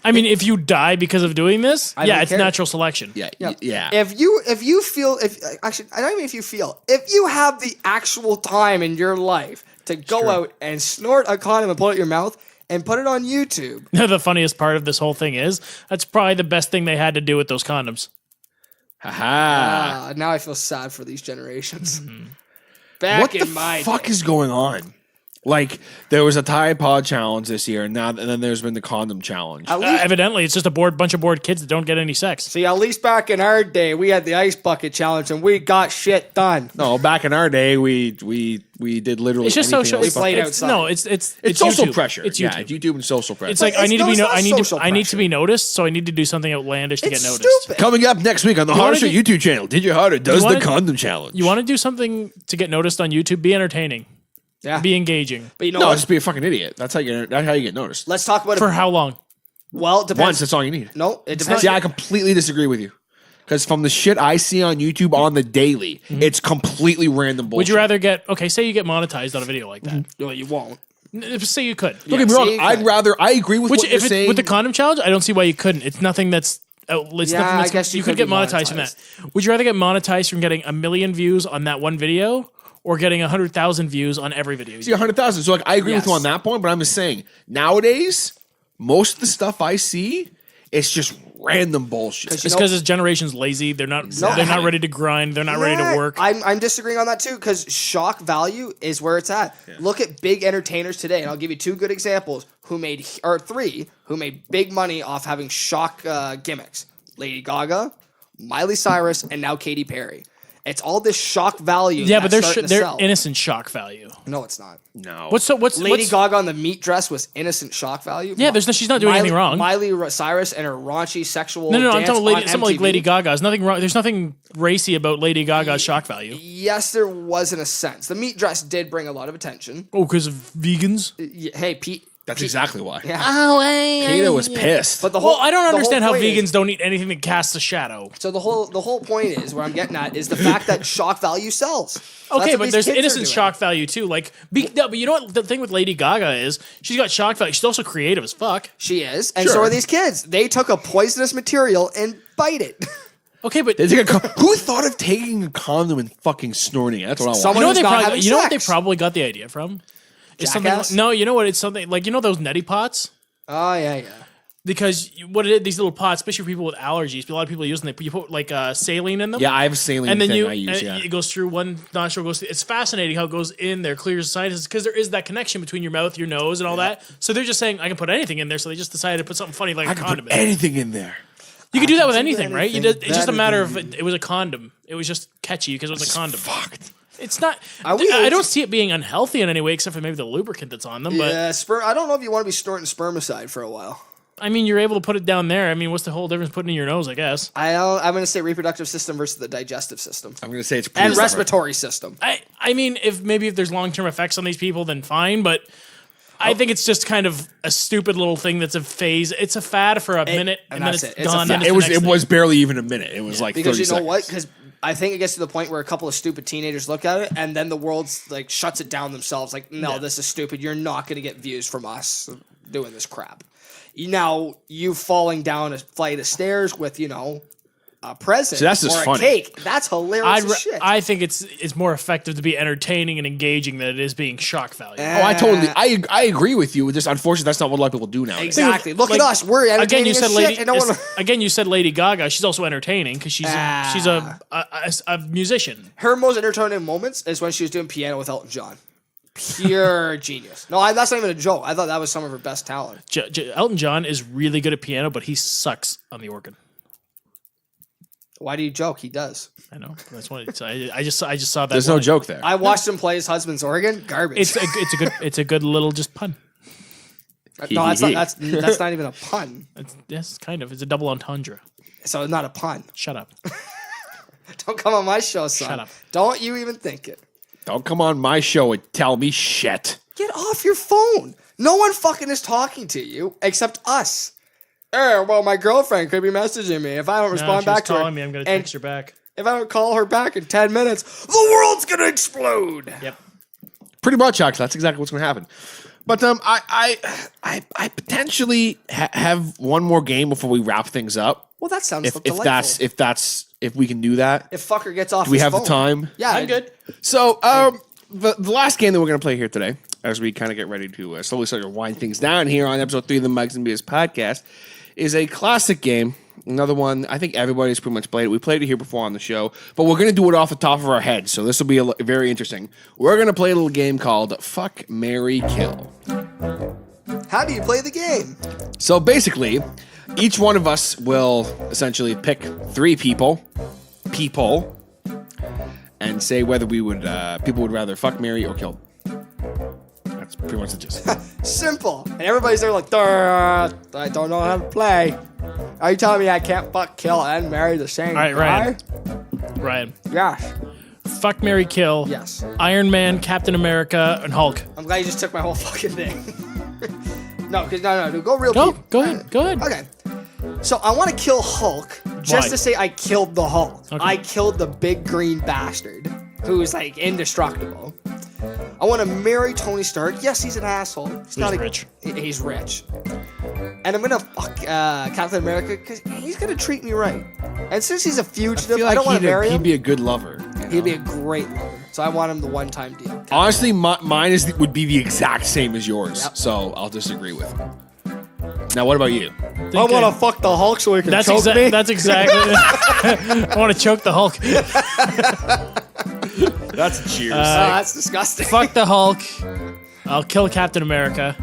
I mean, if you die because of doing this, I don't it's care. natural selection. Yeah. If you feel actually I don't even if you feel if you have the actual time in your life to go out and snort a condom and put it in your mouth and put it on YouTube. The funniest part of this whole thing is that's probably the best thing they had to do with those condoms. Haha. Now I feel sad for these generations. Back What in the my fuck day. is going on? Like there was a Tide Pod challenge this year, and then there's been the condom challenge. At least, Evidently, it's just a bunch of bored kids that don't get any sex. see, at least back in our day, we had the ice bucket challenge and we got shit done. No, back in our day, we did literally. It's just anything social. else. played It's, outside. no, it's social YouTube. pressure. It's Yeah, YouTube. it's YouTube and social pressure. It's like But I need it's to social I need to pressure. be noticed, so I need to do something outlandish to It's get noticed. stupid. Coming up next week on the wanna Hodder Show do- YouTube channel, DJ Hodder does the wanna- condom challenge. You want to do something to get noticed on YouTube? Be entertaining. Yeah. Be engaging. But you know No, what? just be a fucking idiot. That's how you get noticed. Let's talk about For it. how long? Well, it depends. Once, that's all you need. No, it depends. See, I completely disagree with you. Because from the shit I see on YouTube on the daily, it's completely random bullshit. Would you rather get say you get monetized on a video like that? No, you won't. Say you could. Don't get me wrong. see, I'd rather. I agree with Which what you're if it's saying. with the condom challenge, I don't see why you couldn't. It's nothing that's. It's Yeah, nothing I that's guess you could could get be monetized from that. Would you rather get monetized from getting 1 million views on that one video, or getting 100,000 views on every video? See, 100,000. So like, I agree with Yes. you on that point, but I'm just saying nowadays, most of the stuff I see, it's just random bullshit. It's because this generation's lazy. They're not. They're not ready to grind. They're not ready to work. I'm disagreeing on that too because shock value is where it's at. Look at big entertainers today, and I'll give you two good examples three who made big money off having shock gimmicks: Lady Gaga, Miley Cyrus, and now Katy Perry. It's all this shock value. Yeah, but that's starting to they're sell. innocent shock value. No, it's not. No. What's Lady Gaga on the meat dress was innocent shock value. Yeah, she's not doing anything wrong. Miley Cyrus and her raunchy sexual. No, I'm dance talking on something like MTV. Lady Gaga. There's nothing wrong. There's nothing racy about Lady Gaga's shock value. Yes, there was in a sense. The meat dress did bring a lot of attention. Oh, because of vegans. Hey, Pete. That's exactly why. Yeah. Peter was pissed. But the whole Well, I don't the whole understand how point vegans is- don't eat anything that casts a shadow. So the whole point is where I'm getting at is the fact that shock value sells. So that's Okay, what but these there's kids are innocent doing. shock value too. Like, no, but you know what? The thing with Lady Gaga is she's got shock value. She's also creative as fuck. She is, and so Sure. are these kids. They took a poisonous material and bite it. Okay, but They take who thought of taking a condom and fucking snorting it? That's what I want. Someone you know who's what not they having probably, you know what they sex. probably got the idea from? It's something. Jackass? No, you know what? It's something like those neti pots. Oh yeah. Because what it is, these little pots, especially for people with allergies, a lot of people use them. You put like saline in them. Yeah, I have a saline And then thing you, I use, and yeah. it goes through one nostril. It's fascinating how it goes in there, clears the sinuses, because there is that connection between your mouth, your nose, and all that. So they're just saying I can put anything in there. So they just decided to put something funny like I a can condom put in there. anything in there. You could do that with can do anything, right? anything It's just a better matter than of it was a condom. It was just catchy because it was a condom. Fucked. It's not. Are we I don't ages- see it being unhealthy in any way, except for maybe the lubricant that's on them. But Yeah, I don't know if you want to be snorting spermicide for a while. I mean, you're able to put it down there. I mean, what's the whole difference putting it in your nose? I guess. I'm going to say reproductive system versus the digestive system I'm going to say it's and pretty separate. respiratory system. I mean, if there's long term effects on these people, then fine. But I think it's just kind of a stupid little thing that's a phase. It's a fad for a minute, and then that's it's it. It's a gone. fad. and it's It the was next thing. was barely even a minute. It was like Because 30 you know seconds. what? Because I think it gets to the point where a couple of stupid teenagers look at it, and then the world's like shuts it down themselves. Like, no, this is stupid. You're not going to get views from us doing this crap. Now you falling down a flight of stairs with a present See, that's just or a funny. cake. That's hilarious as shit. I think it's more effective to be entertaining and engaging than it is being shock value. Oh, I agree with you. Just unfortunately, that's not what a lot of people do now. exactly. Look Like, at us. We're entertaining Again, you said as Lady. shit, and no one. Again, you said Lady Gaga. She's also entertaining because she's a musician. Her most entertaining moments is when she was doing piano with Elton John. Pure genius. No, that's not even a joke. I thought that was some of her best talent. Elton John is really good at piano, but he sucks on the organ. Why do you joke? He does. I know. That's what I just saw that. There's no joke there. I watched him play his husband's organ. Garbage. It's a good little just pun. No, that's not even a pun. Yes, kind of. It's a double entendre. So it's not a pun. Shut up. Don't come on my show, son. Shut up. Don't you even think it. Don't come on my show and tell me shit. Get off your phone. No one fucking is talking to you except us. Well, my girlfriend could be messaging me. If I don't respond back to her, me, I'm going to text her back. If I don't call her back in 10 minutes, the world's going to explode. Yep. Pretty much, actually, that's exactly what's going to happen. But I potentially have one more game before we wrap things up. Well, that sounds if we can do that. If fucker gets off, do we have the time? Yeah, I'm good. So, the last game that we're going to play here today, as we kind of get ready to slowly start to wind things down here on episode 3 of the Mugs and Beers podcast, is a classic game. Another one, I think everybody's pretty much played it. We played it here before on the show, but we're going to do it off the top of our heads, so this will be very interesting. We're going to play a little game called Fuck, Marry, Kill. How do you play the game? So basically, each one of us will essentially pick 3 people, and say whether people would rather fuck, marry, or kill. That's pretty much the gist. Simple. And everybody's there like, I don't know how to play. Are you telling me I can't fuck, kill, and marry the same guy? Ryan. Yes. Fuck, marry, kill. Yes. Iron Man, Captain America, and Hulk. I'm glad you just took my whole fucking thing. No, go real deep. Go ahead. Okay. So I want to kill Hulk just to say I killed the Hulk. Okay. I killed the big green bastard who's like indestructible. I want to marry Tony Stark. Yes, he's an asshole. He's rich. He's rich. And I'm going to fuck Captain America because he's going to treat me right. And since he's a fugitive, I don't want to marry him. He'd be a good lover. He'd be a great lover. So I want him the one-time deal. Honestly, mine would be the exact same as yours. Yep. So I'll disagree with him. Now, what about you? I want to fuck the Hulk so he can choke me. That's exactly. I want to choke the Hulk. That's a cheers. That's disgusting. Fuck the Hulk. I'll kill Captain America.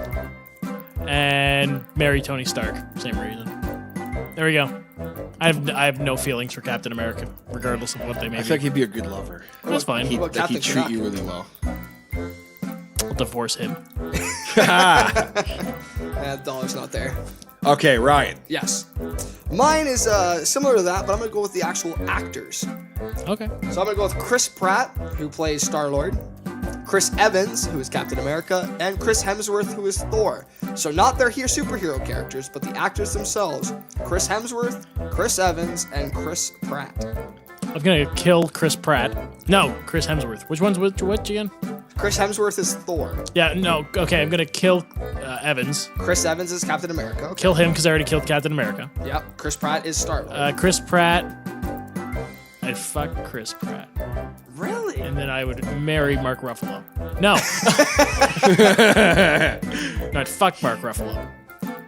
And marry Tony Stark. Same reason. There we go. I have no feelings for Captain America, regardless of what they may be. I feel like he'd be a good lover. That's fine. He'd treat you really well. I'll divorce him. The dollar's not there. Okay, Ryan. Yes. Mine is similar to that, but I'm going to go with the actual actors. Okay. So I'm going to go with Chris Pratt, who plays Star-Lord, Chris Evans, who is Captain America, and Chris Hemsworth, who is Thor. So not their superhero characters, but the actors themselves. Chris Hemsworth, Chris Evans, and Chris Pratt. I'm going to kill Chris Pratt. No, Chris Hemsworth. Which one's which again? Chris Hemsworth is Thor. Yeah, no. Okay, I'm going to kill Evans. Chris Evans is Captain America. Okay. Kill him because I already killed Captain America. Yep. Chris Pratt is Star-Lord. Chris Pratt. I'd fuck Chris Pratt. Really? And then I would marry Mark Ruffalo. No. No, I'd fuck Mark Ruffalo.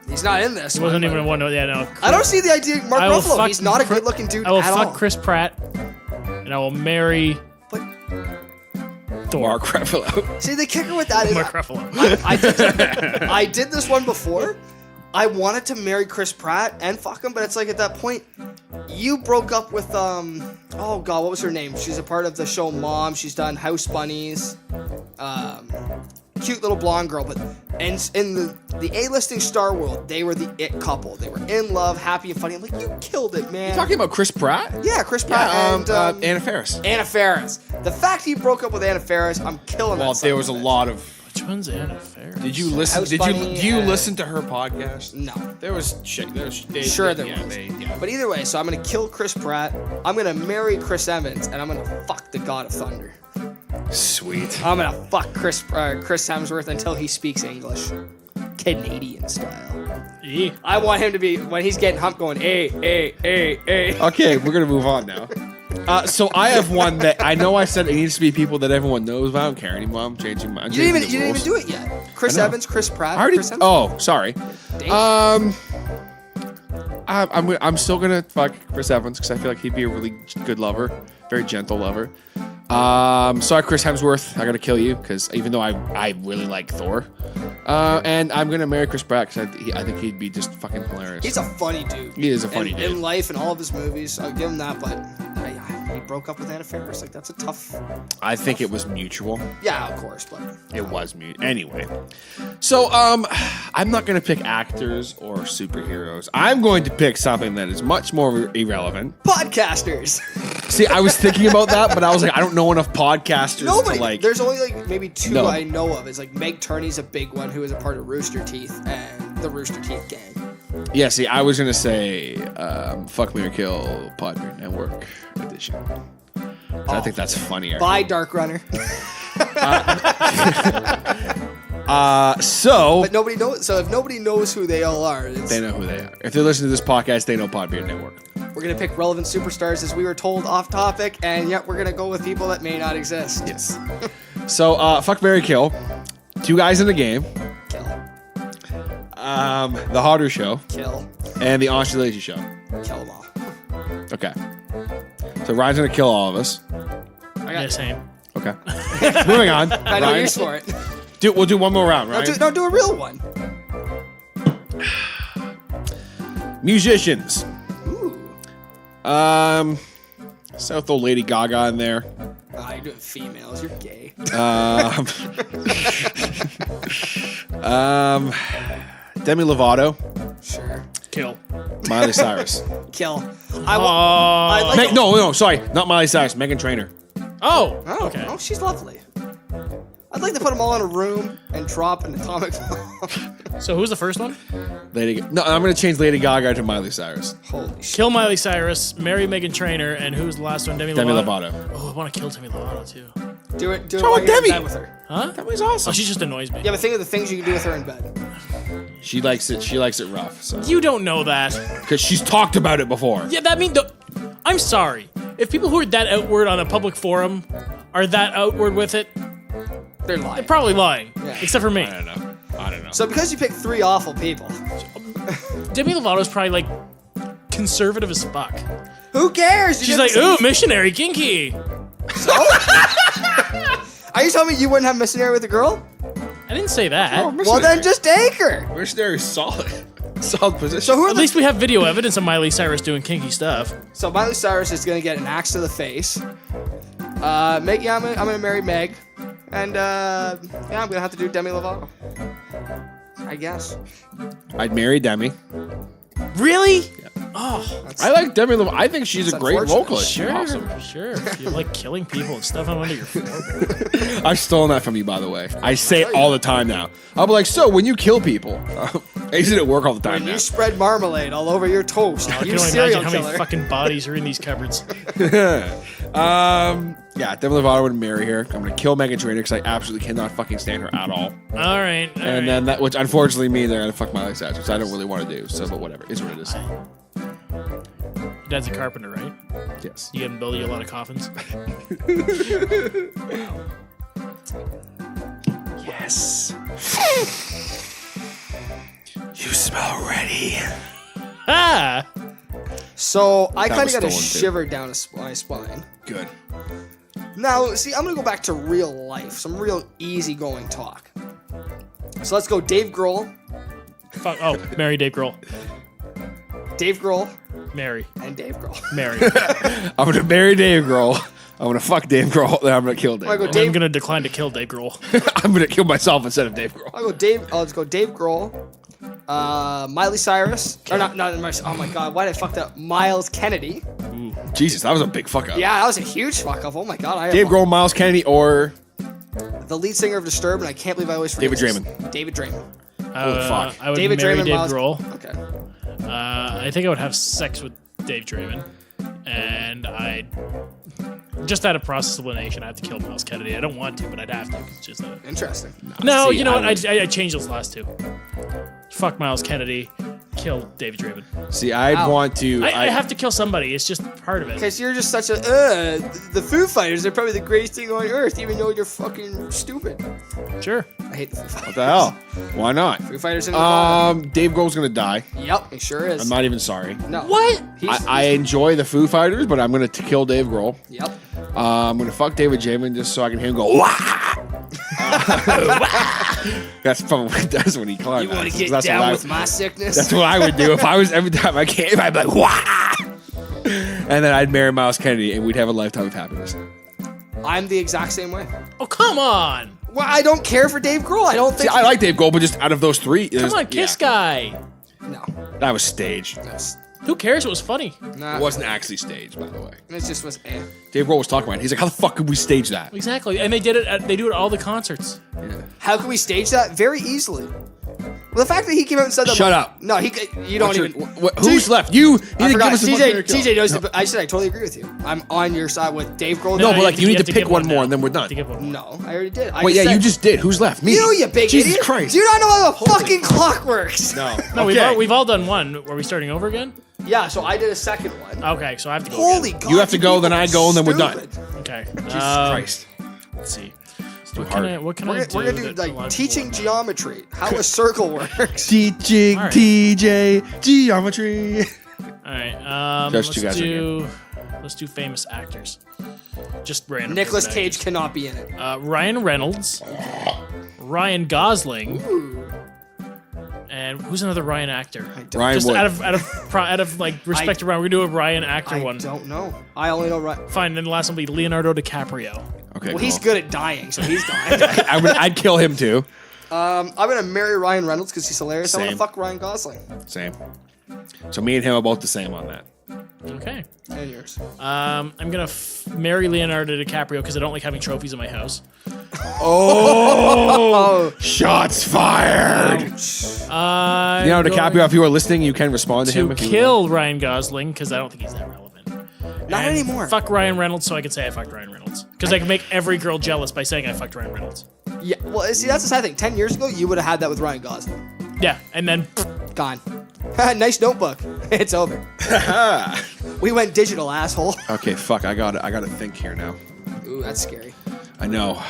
He's not in this. He wasn't even one. Yeah, no. I don't see the idea of Mark Ruffalo. He's not a good-looking dude at all. I will fuck Chris Pratt, and I will marry Thor. Mark Ruffalo. See, the kicker with that is Mark Ruffalo. I did this one before. I wanted to marry Chris Pratt and fuck him, but it's like at that point, you broke up with oh god, what was her name? She's a part of the show Mom. She's done House Bunnies. Cute little blonde girl, but in the A-listing star world, they were the it couple. They were in love, happy and funny. I'm like, you killed it, man. You're talking about Chris Pratt? Yeah, Chris Pratt and Anna Faris. Anna Faris. The fact he broke up with Anna Faris, I'm killing that. Well, there was a lot of. Which one's Anna Faris? Did you listen? Do you listen to her podcast? No. There was shit. There was. Sure there was. But either way, so I'm gonna kill Chris Pratt. I'm gonna marry Chris Evans, and I'm gonna fuck the God of Thunder. Sweet. I'm gonna fuck Chris Hemsworth until he speaks English, Canadian style. Yeah. I want him to be when he's getting humped, going hey. Okay, we're gonna move on now. So I have one that I know I said it needs to be people that everyone knows, but I don't care anymore. I'm changing my. You didn't even do it yet. Chris Evans, Chris Pratt. Chris Hemsworth. Oh, sorry. I'm still gonna fuck Chris Evans because I feel like he'd be a really good lover, very gentle lover. Sorry, Chris Hemsworth. I gotta kill you because even though I really like Thor, and I'm gonna marry Chris Pratt because I think he'd be just fucking hilarious. He's a funny dude. He is a funny dude in life and all of his movies. I'll give him that, but he broke up with Anna Faris. Like that's a tough. I think it was mutual. Yeah, of course, but It was mutual. Anyway, so I'm not gonna pick actors or superheroes. I'm going to pick something that is much more irrelevant. podcasters. See, I was thinking about that, but I was like, I don't know enough podcasters Nobody. to like. There's only like maybe two No. I know of. It's like Meg Turney's a big one who is a part of Rooster Teeth and the Rooster Teeth gang. Yeah, see, I was gonna say, fuck, marry, kill, PodBeard Network edition. I think that's funnier. Bye, Dark Runner. So But nobody knows. So if nobody knows who they all are, they know who they are. If they listen to this podcast, they know PodBeard Network. we're gonna pick relevant superstars as we were told off topic, and yet we're gonna go with people that may not exist. Yes. So, fuck, marry, kill. 2 guys in the game. Kill. The Hodder Show Kill. and the Honestly Lazy Show. Kill them all. Okay. So Ryan's gonna kill all of us. Yeah, same. Okay. Moving on. I know Ryan, you're for it. we'll do one more round, right? Do a real one. Musicians. Ooh. South old Lady Gaga in there. You're doing females. You're gay. Demi Lovato. Sure. Kill. Miley Cyrus. Kill. I like No, sorry. Not Miley Cyrus. Meghan Trainor. Oh. Oh, Okay. oh, she's lovely. I'd like to put them all in a room and drop an atomic bomb. So who's the first one? No, I'm going to change Lady Gaga to Miley Cyrus. Holy shit. Kill Miley Cyrus, marry Meghan Trainor, and who's the last one? Demi Lovato. Oh, I want to kill Demi Lovato too. Do it. Do it wrong while with you're in Debbie? bed with her. Huh? Demi's awesome. Oh, she just annoys me. Yeah, but think of the things you can do with her in bed. She likes it. She likes it rough. So. You don't know that. Because she's talked about it before. Yeah, that means. I'm sorry. If people who are that outward on a public forum are that outward with it, They're lying. they're probably lying. Yeah. Except for me. I don't know. So because you picked 3 awful people, Demi Lovato's probably like conservative as fuck. who cares? You She's get like, to ooh, see- missionary, kinky. Are you telling me you wouldn't have missionary with a girl? I didn't say that. Well, then just take her. Missionary's solid. Solid position. So who are At the? least we have video evidence of Miley Cyrus doing kinky stuff. So Miley Cyrus is gonna get an axe to the face. Meg, yeah, I'm gonna marry Meg, and yeah, I'm gonna have to do Demi Lovato. I guess. I'd marry Demi. Really? That's, I like Demi Lovato. I think she's a That's great unfortunate. vocalist. She's Sure, awesome. sure. If you like killing people and stuff under your floor. I've stolen that from you, by the way. I say it all the time now. I'll be like, so when you kill people, I use it at work all the time when now. you spread marmalade all over your toast, I you can only serial imagine how many killer. fucking bodies are in these cupboards. Yeah, Demi Lovato would marry her. I'm gonna kill Meghan Trainor because I absolutely cannot fucking stand her at all. All right. And then that, which unfortunately means they're gonna fuck Miley Cyrus, which I don't really want to do. So, but whatever, it's what it is. Dad's a carpenter, right? Yes. You get him building a lot of coffins. Yes. You smell ready. Ah! So I That kind was of got a stolen, too. shiver down my spine. Good. Now, see, I'm gonna go back to real life, some real easygoing talk. So let's go, Dave Grohl, Fuck. Oh, marry Dave Grohl. Dave Grohl, Marry. and Dave Grohl. Marry. I'm gonna marry Dave Grohl. I'm gonna fuck Dave Grohl. Then I'm gonna kill Dave. I go Grohl. Dave. I'm gonna decline to kill Dave Grohl. I'm gonna kill myself instead of Dave Grohl. I'll go Dave. Let's go Dave Grohl, Miley Cyrus. Or not oh my god, why did I fuck that? Miles Kennedy. Jesus, that was a big fuck up. Yeah, that was a huge fuck up. Oh my god, Dave Grohl, Miles Kennedy, or the lead singer of Disturbed, and I can't believe I always forget David this. David Draymond. fuck. I would David marry Draymond, Dave Miles. Grohl. Okay. I think I would have sex with Dave Draymond. And I'd... Just out of process of elimination, I have to kill Miles Kennedy. I don't want to, but I'd have to. It's just a... Interesting. No, See, you know I what? would- I changed those last two. Fuck Miles Kennedy. Kill David Draymond. See, I'd Ow. want to. I have to kill somebody. It's just part of it. Okay, so you're just such a the Foo Fighters are probably the greatest thing on earth, even though you're fucking stupid. Sure. I hate the Foo Fighters. What the hell? Why not? Foo Fighters in the Dave Grohl's gonna die. Yep, he sure is. I'm not even sorry. No. What? He's, I enjoy the Foo Fighters, but I'm gonna kill Dave Grohl. Yep. I'm gonna fuck David Jamin just so I can hear him go wah. That's what he climbed. You want to get down with my sickness? That's what I would do if I was every time I came. I'd be like wah, and then I'd marry Miles Kennedy, and we'd have a lifetime of happiness. I'm the exact same way. Oh, come on. Well, I don't care for Dave Grohl. I don't think. See, I like Dave Grohl, but just out of those three, Come on, Kiss guy. No. that was staged. Who cares? It was funny. Nah. It wasn't actually staged, by the way. It just was. Dave Grohl was talking about it. He's like, "How the fuck could we stage that?" Exactly. And they did it. They do it at all the concerts. How can we stage that? Very easily. Well, the fact that he came out and said that. Shut up. No, you don't even. Who's left? You. I didn't forgot. give us the fucking CJ knows. I said I totally agree with you. I'm on your side with Dave Grohl. No, but you like have you need to to pick give one one more, now. and then we're done. To give one. No, I already did. Wait, yeah, you just did. Who's left? Me. You big Jesus idiot. Christ. Do you not know how the fucking clock works? No. No, Okay. we've all done one. Were we starting over again? Yeah, so I did a second one. Okay, so I have to go. Holy again. God. You have to go, then I go, and then we're done. Stupid. Okay. Jesus Christ. Let's see. too What hard. can I We're do? gonna do that a lot like of teaching people geometry, how a circle works. Teaching All right. TJ geometry. won't? All right. Just you guys are Let's do famous actors. Just random. Nicolas famous Cage actors. cannot be in it. Ryan Reynolds, Ryan Gosling, and who's another Ryan actor? Ryan Just Wood. out of like respect to Ryan, we're gonna do a Ryan actor I one. don't know. I only know right. Fine, then the last one will be Leonardo DiCaprio. Okay. Well, cool. he's good at dying, so he's dying. I'd kill him too. I'm gonna marry Ryan Reynolds because he's hilarious. I want to Same. fuck Ryan Gosling. Same. So me and him are both the same on that. Okay. And yours. I'm gonna marry Leonardo DiCaprio because I don't like having trophies in my house. Oh, shots fired. Leonardo DiCaprio, if you are listening, you can respond to him. To If you kill Ryan Gosling because I don't think he's that relevant. Not And anymore. Fuck Ryan Reynolds so I can say I fucked Ryan Reynolds because I can make every girl jealous by saying I fucked Ryan Reynolds. Yeah. Well, see, that's the sad thing. 10 years ago, you would have had that with Ryan Gosling. Yeah, and then Gone. Nice notebook. It's over. We went digital, asshole. Okay, fuck. I gotta think here now. Ooh, that's scary. I know.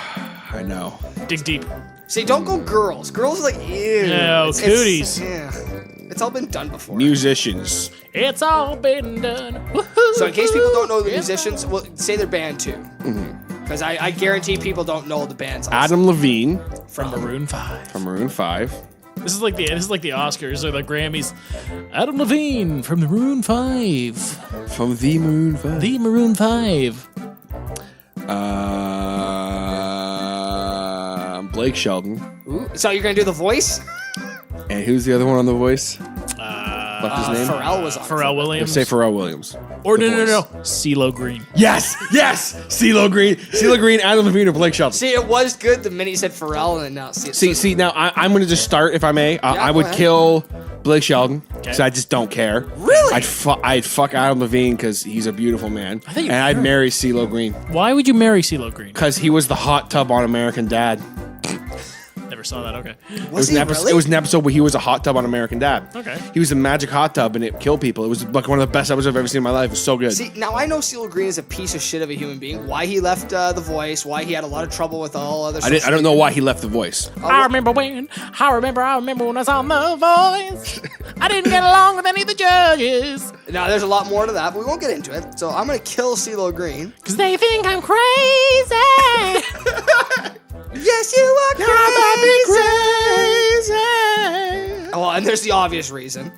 dig deep. See, don't go girls. Girls are like, ew. No, cooties. Yeah. It's all been done before. Musicians. It's all been done. Woohoo. So in case people don't know the musicians, well, say their band too. Because I guarantee people don't know the bands. Adam Levine From Maroon 5. from Maroon 5. This is like the Oscars or the Grammys. Adam Levine from the Maroon 5. From the Maroon 5. The Maroon 5. Blake Shelton. Ooh, so you're going to do the voice? And who's the other one on The Voice? Left his name? Pharrell was on. Pharrell Williams. Say Pharrell Williams. Or The no. Voice. CeeLo Green. Yes! CeeLo Green, Adam Levine, or Blake Shelton. See, it was good the minute you said Pharrell, and then now See, now I'm going to just start, if I may. I go would ahead. kill Blake Shelton because I just don't care. Really? I'd fuck Adam Levine because he's a beautiful man. think And I'd marry CeeLo Green Why would you marry CeeLo Green? because he was the hot tub on American Dad. Never saw that. Okay. Was It he was really? It was an episode where he was a hot tub on American Dad. Okay. He was a magic hot tub and it killed people. It was like one of the best episodes I've ever seen in my life. It was so good. See, now I know CeeLo Green is a piece of shit of a human being. Why he left The Voice, why he had a lot of trouble with all other I don't know why he left The Voice. I remember when I was on The Voice. I didn't get along with any of the judges Now, there's a lot more to that, but we won't get into it. So I'm going to kill CeeLo Green. because they think I'm crazy. Yes, you are crazy. Oh, and there's the obvious reason.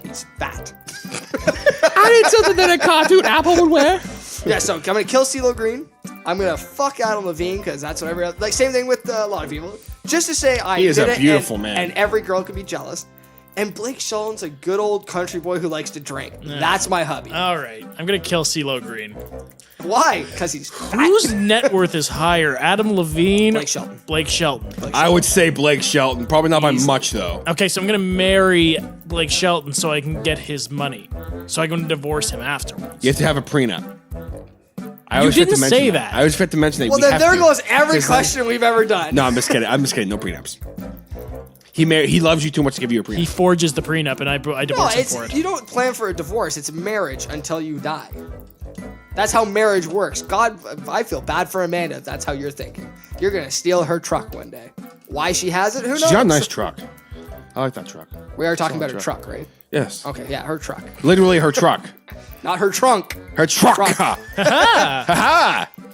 He's fat. I need something that a cartoon Apple would wear. Yeah, so I'm going to kill CeeLo Green. I'm going to fuck Adam Levine because that's what like, same thing with a lot of people. Just to say I He is did a it beautiful and, man. And every girl can be jealous. And Blake Shelton's a good old country boy who likes to drink. That's my hubby. All right. I'm going to kill CeeLo Green. Why? Because he's fat. Whose net worth is higher, Adam Levine? Blake Shelton. Blake Shelton. I would say Blake Shelton. Probably not by much, though. Okay, so I'm going to marry Blake Shelton so I can get his money. So I can divorce him afterwards. You have to have a prenup. I You always forget didn't to say mention that. I always forget to mention that. Well, we then have there to. goes every 'Cause question we've ever done. No, I'm just kidding. No prenups. He loves you too much to give you a prenup. He forges the prenup and I No, divorce him for it. you don't plan for a divorce. It's marriage until you die. That's how marriage works. God, I feel bad for Amanda if that's how you're thinking. You're going to steal her truck one day. Why she has it, who knows? She's got a nice truck. I like that truck. We are talking about her truck, right? Yes. Okay, yeah, her truck. Literally her truck. Not her trunk. Her truck.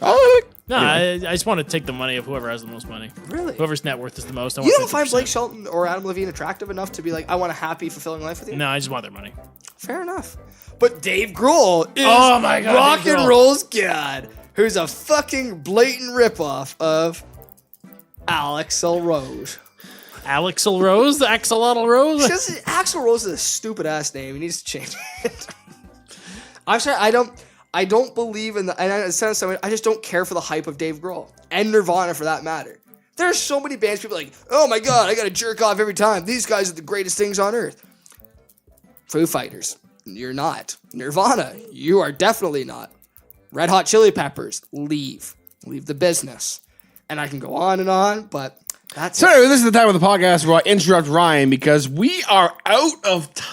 Oh, No, I just want to take the money of whoever has the most money. Really? Whoever's net worth is the most. You don't find Blake Shelton or Adam Levine attractive enough to be like, I want a happy, fulfilling life with you? No, I just want their money. Fair enough. But Dave Grohl is Oh my God, rock Dave and Grohl. roll's god, who's a fucking blatant ripoff of Axl Rose. Axl Rose? Axolotl Rose? Because Axl Rose is a stupid ass name. He needs to change it. I'm sorry, I don't believe in the. And it sounds so. I just don't care for the hype of Dave Grohl and Nirvana for that matter. There's so many bands people are like, oh my god, I gotta jerk off every time. These guys are the greatest things on earth. Foo Fighters, you're not. Nirvana, you are definitely not. Red Hot Chili Peppers, leave the business. And I can go on, but that's So anyway, this is the time of the podcast where I interrupt Ryan because we are out of time.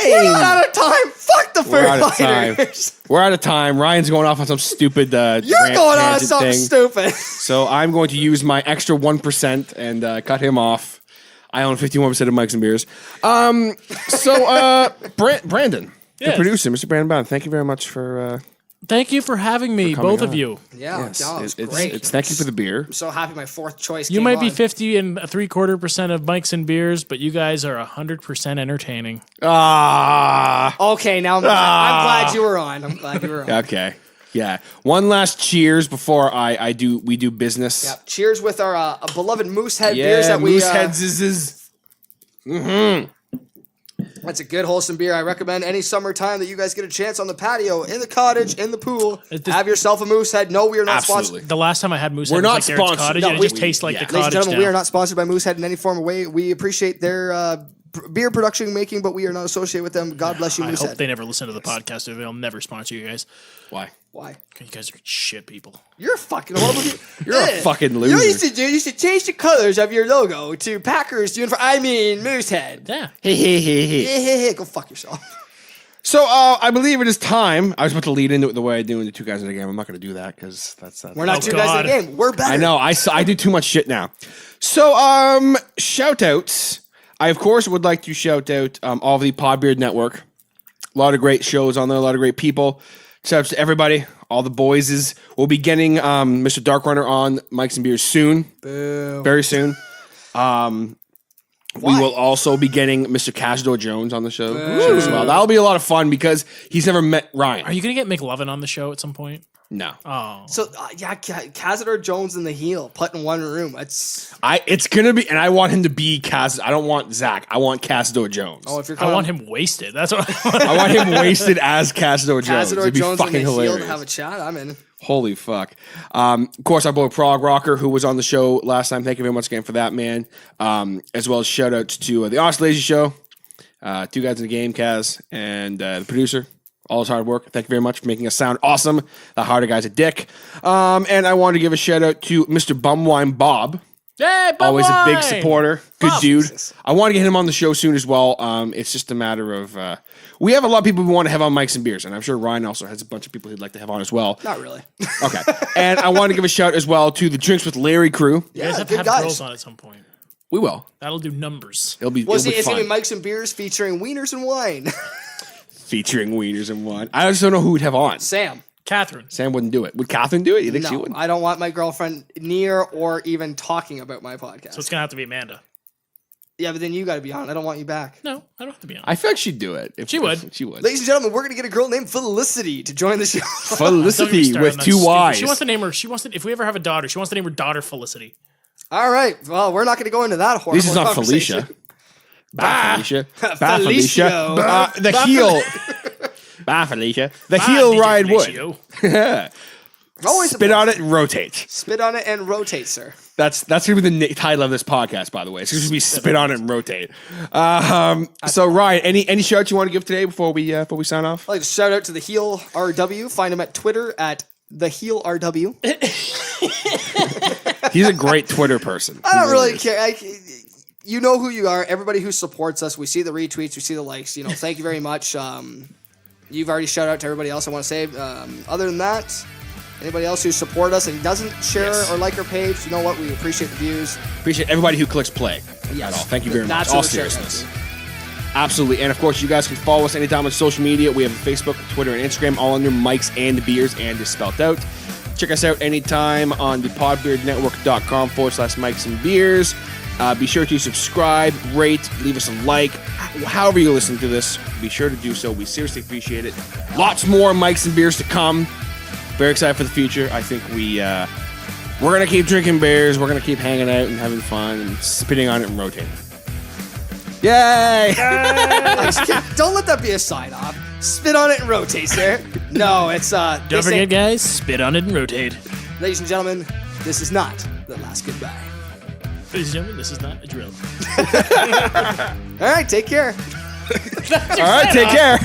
We're not out of time. Fuck the Foo We're out of time. Fighters. We're out of time. Ryan's going off on some stupid You're going on tangent something thing. stupid. So I'm going to use my extra 1% and cut him off. I own 51% of Mike's and Beers. Brandon, the Yes. producer, Mr. Brandon Bond, thank you very much for... Thank you for having me, coming both of on. you. Yeah, yes, no, it's it's, great. it's thank you for the beer. I'm so happy my fourth choice You came might be on. 50 and 3/4% of Mike's and Beers, but you guys are 100% entertaining. Ah, Okay, now I'm glad you were on. I'm glad you were on. okay, yeah. One last cheers before we do business. Yeah. Cheers with our beloved Moosehead Yeah, beers that we. Mooseheads is. That's a good wholesome beer. I recommend any summertime that you guys get a chance on the patio, in the cottage, in the pool. Have yourself a Moosehead. No, we are not Absolutely. sponsored. The last time I had Moosehead We're was not like Garrett's sponsored. Cottage, No, and it we- just tastes like yeah. the Ladies and cottage gentlemen, down. we are not sponsored by Moosehead in any form or way. We appreciate their beer production making, but we are not associated with them. God bless you, I hope Moosehead. they never listen to the podcast, or they'll never sponsor you guys. Why? Why? You guys are shit people. You're a fucking horrible. You're a fucking You know what you loser. used to do? You used to change the colors of your logo to Packers uniform. I mean, Moosehead. Yeah. Hey, go fuck yourself. So I believe it is time. I was about to lead into it the way I do in the Two Guys in a Game. I'm not going to do that because that's We're not Oh, two guys in the God. game. We're better. I know. I do too much shit now. So shout outs. I of course would like to shout out all of the PodBeard Network. A lot of great shows on there. A lot of great people. Shout outs to everybody. All the boys. We'll be getting Mr. Dark Runner on Mike's and Beers soon. Boo. Very soon. We will also be getting Mr. Cashdoor Jones on the show as well. That'll be a lot of fun because he's never met Ryan. Are you going to get McLovin on the show at some point? No. Oh. So Cazador Jones and the Heel put in one room. It's It's gonna be, and I want him to be Cas. I don't want Zach. I want Cashdoor Jones. if you're I want him wasted. That's what I want. I want him wasted as Cashdoor Jones. Cazador It'd be Jones and fucking the Heel hilarious. to have a chat. I'm in. Holy fuck. Of course, our boy Prog Rocker, who was on the show last time. Thank you very much again for that, man. As well as shout outs to the Honest Lazy Show, Two Guys in the Game, Kaz, and the producer. All his hard work. Thank you very much for making us sound awesome. The Harder Guy's a dick. And I wanted to give a shout out to Mr. Bumwine Bob. Hey, Always a big Bumwine! supporter. Good Bob. dude. Jesus. I want to get him on the show soon as well. It's just a matter of... we have a lot of people we want to have on Mike's and Beers, and I'm sure Ryan also has a bunch of people he'd like to have on as well. Not really. Okay. And I want to give a shout as well to the Drinks with Larry crew. You guys have to good have guys. girls on at some point. We will. That'll do numbers. It'll be, Well, it'll see, be it's fun. gonna be Mike's and Beers featuring wieners and wine. Featuring wieners and wine. I just don't know who would have on. Sam. Catherine. Sam wouldn't do it. Would Catherine do it? You think she No, would? I don't want my girlfriend near or even talking about my podcast. So it's going to have to be Amanda. Yeah, but then you got to be on. I don't want you back. No, I don't have to be on. I feel like she'd do it. She would. She would. Ladies and gentlemen, we're gonna get a girl named Felicity to join the show. Don't get me Felicity started with on that two stupid- Y's. She wants to name her. If we ever have a daughter, she wants to name her daughter Felicity. All right. Well, we're not gonna go into that horrible This is not conversation. Felicia. Bye, Felicia. Bye, Felicio. Felicia. The heel. Bye, Felicia. The heel Bye, ride DJ wood. Felicio. Always Spit on it and rotate. Spit on it and rotate, sir. That's gonna be the title of this podcast, by the way. It's gonna be spit on it and rotate. So Ryan, any shouts you want to give today before we sign off? I'd like to shout out to the Heel RW. Find him at Twitter at the Heel RW. He's a great Twitter person. I don't He really is. care. You know who you are. Everybody who supports us, we see the retweets, we see the likes. You know, thank you very much. You've already shouted out to everybody else. I want to say. Other than that, Anybody else who support us and doesn't share or like our page, you know what? We appreciate the views. Appreciate everybody who clicks play. Yes. At all. Thank you very much. That's All what we're sharing. seriousness. Absolutely. And of course, you guys can follow us anytime on social media. We have Facebook, Twitter, and Instagram, all under Mikes and Beers, and is spelled out. Check us out anytime on the podbeardnetwork.com/Mikes and Beers. Be sure to subscribe, rate, leave us a like. However you listen to this, be sure to do so. We seriously appreciate it. Lots more Mikes and Beers to come. Very excited for the future. I think we're going to keep drinking beers. We're going to keep hanging out and having fun and spitting on it and rotating. Yay! Don't let that be a sign off. Spit on it and rotate, sir. No, it's Don't forget, guys, spit on it and rotate. Ladies and gentlemen, this is not the last goodbye. Ladies and gentlemen, this is not a drill. All right, take care. All right, take care.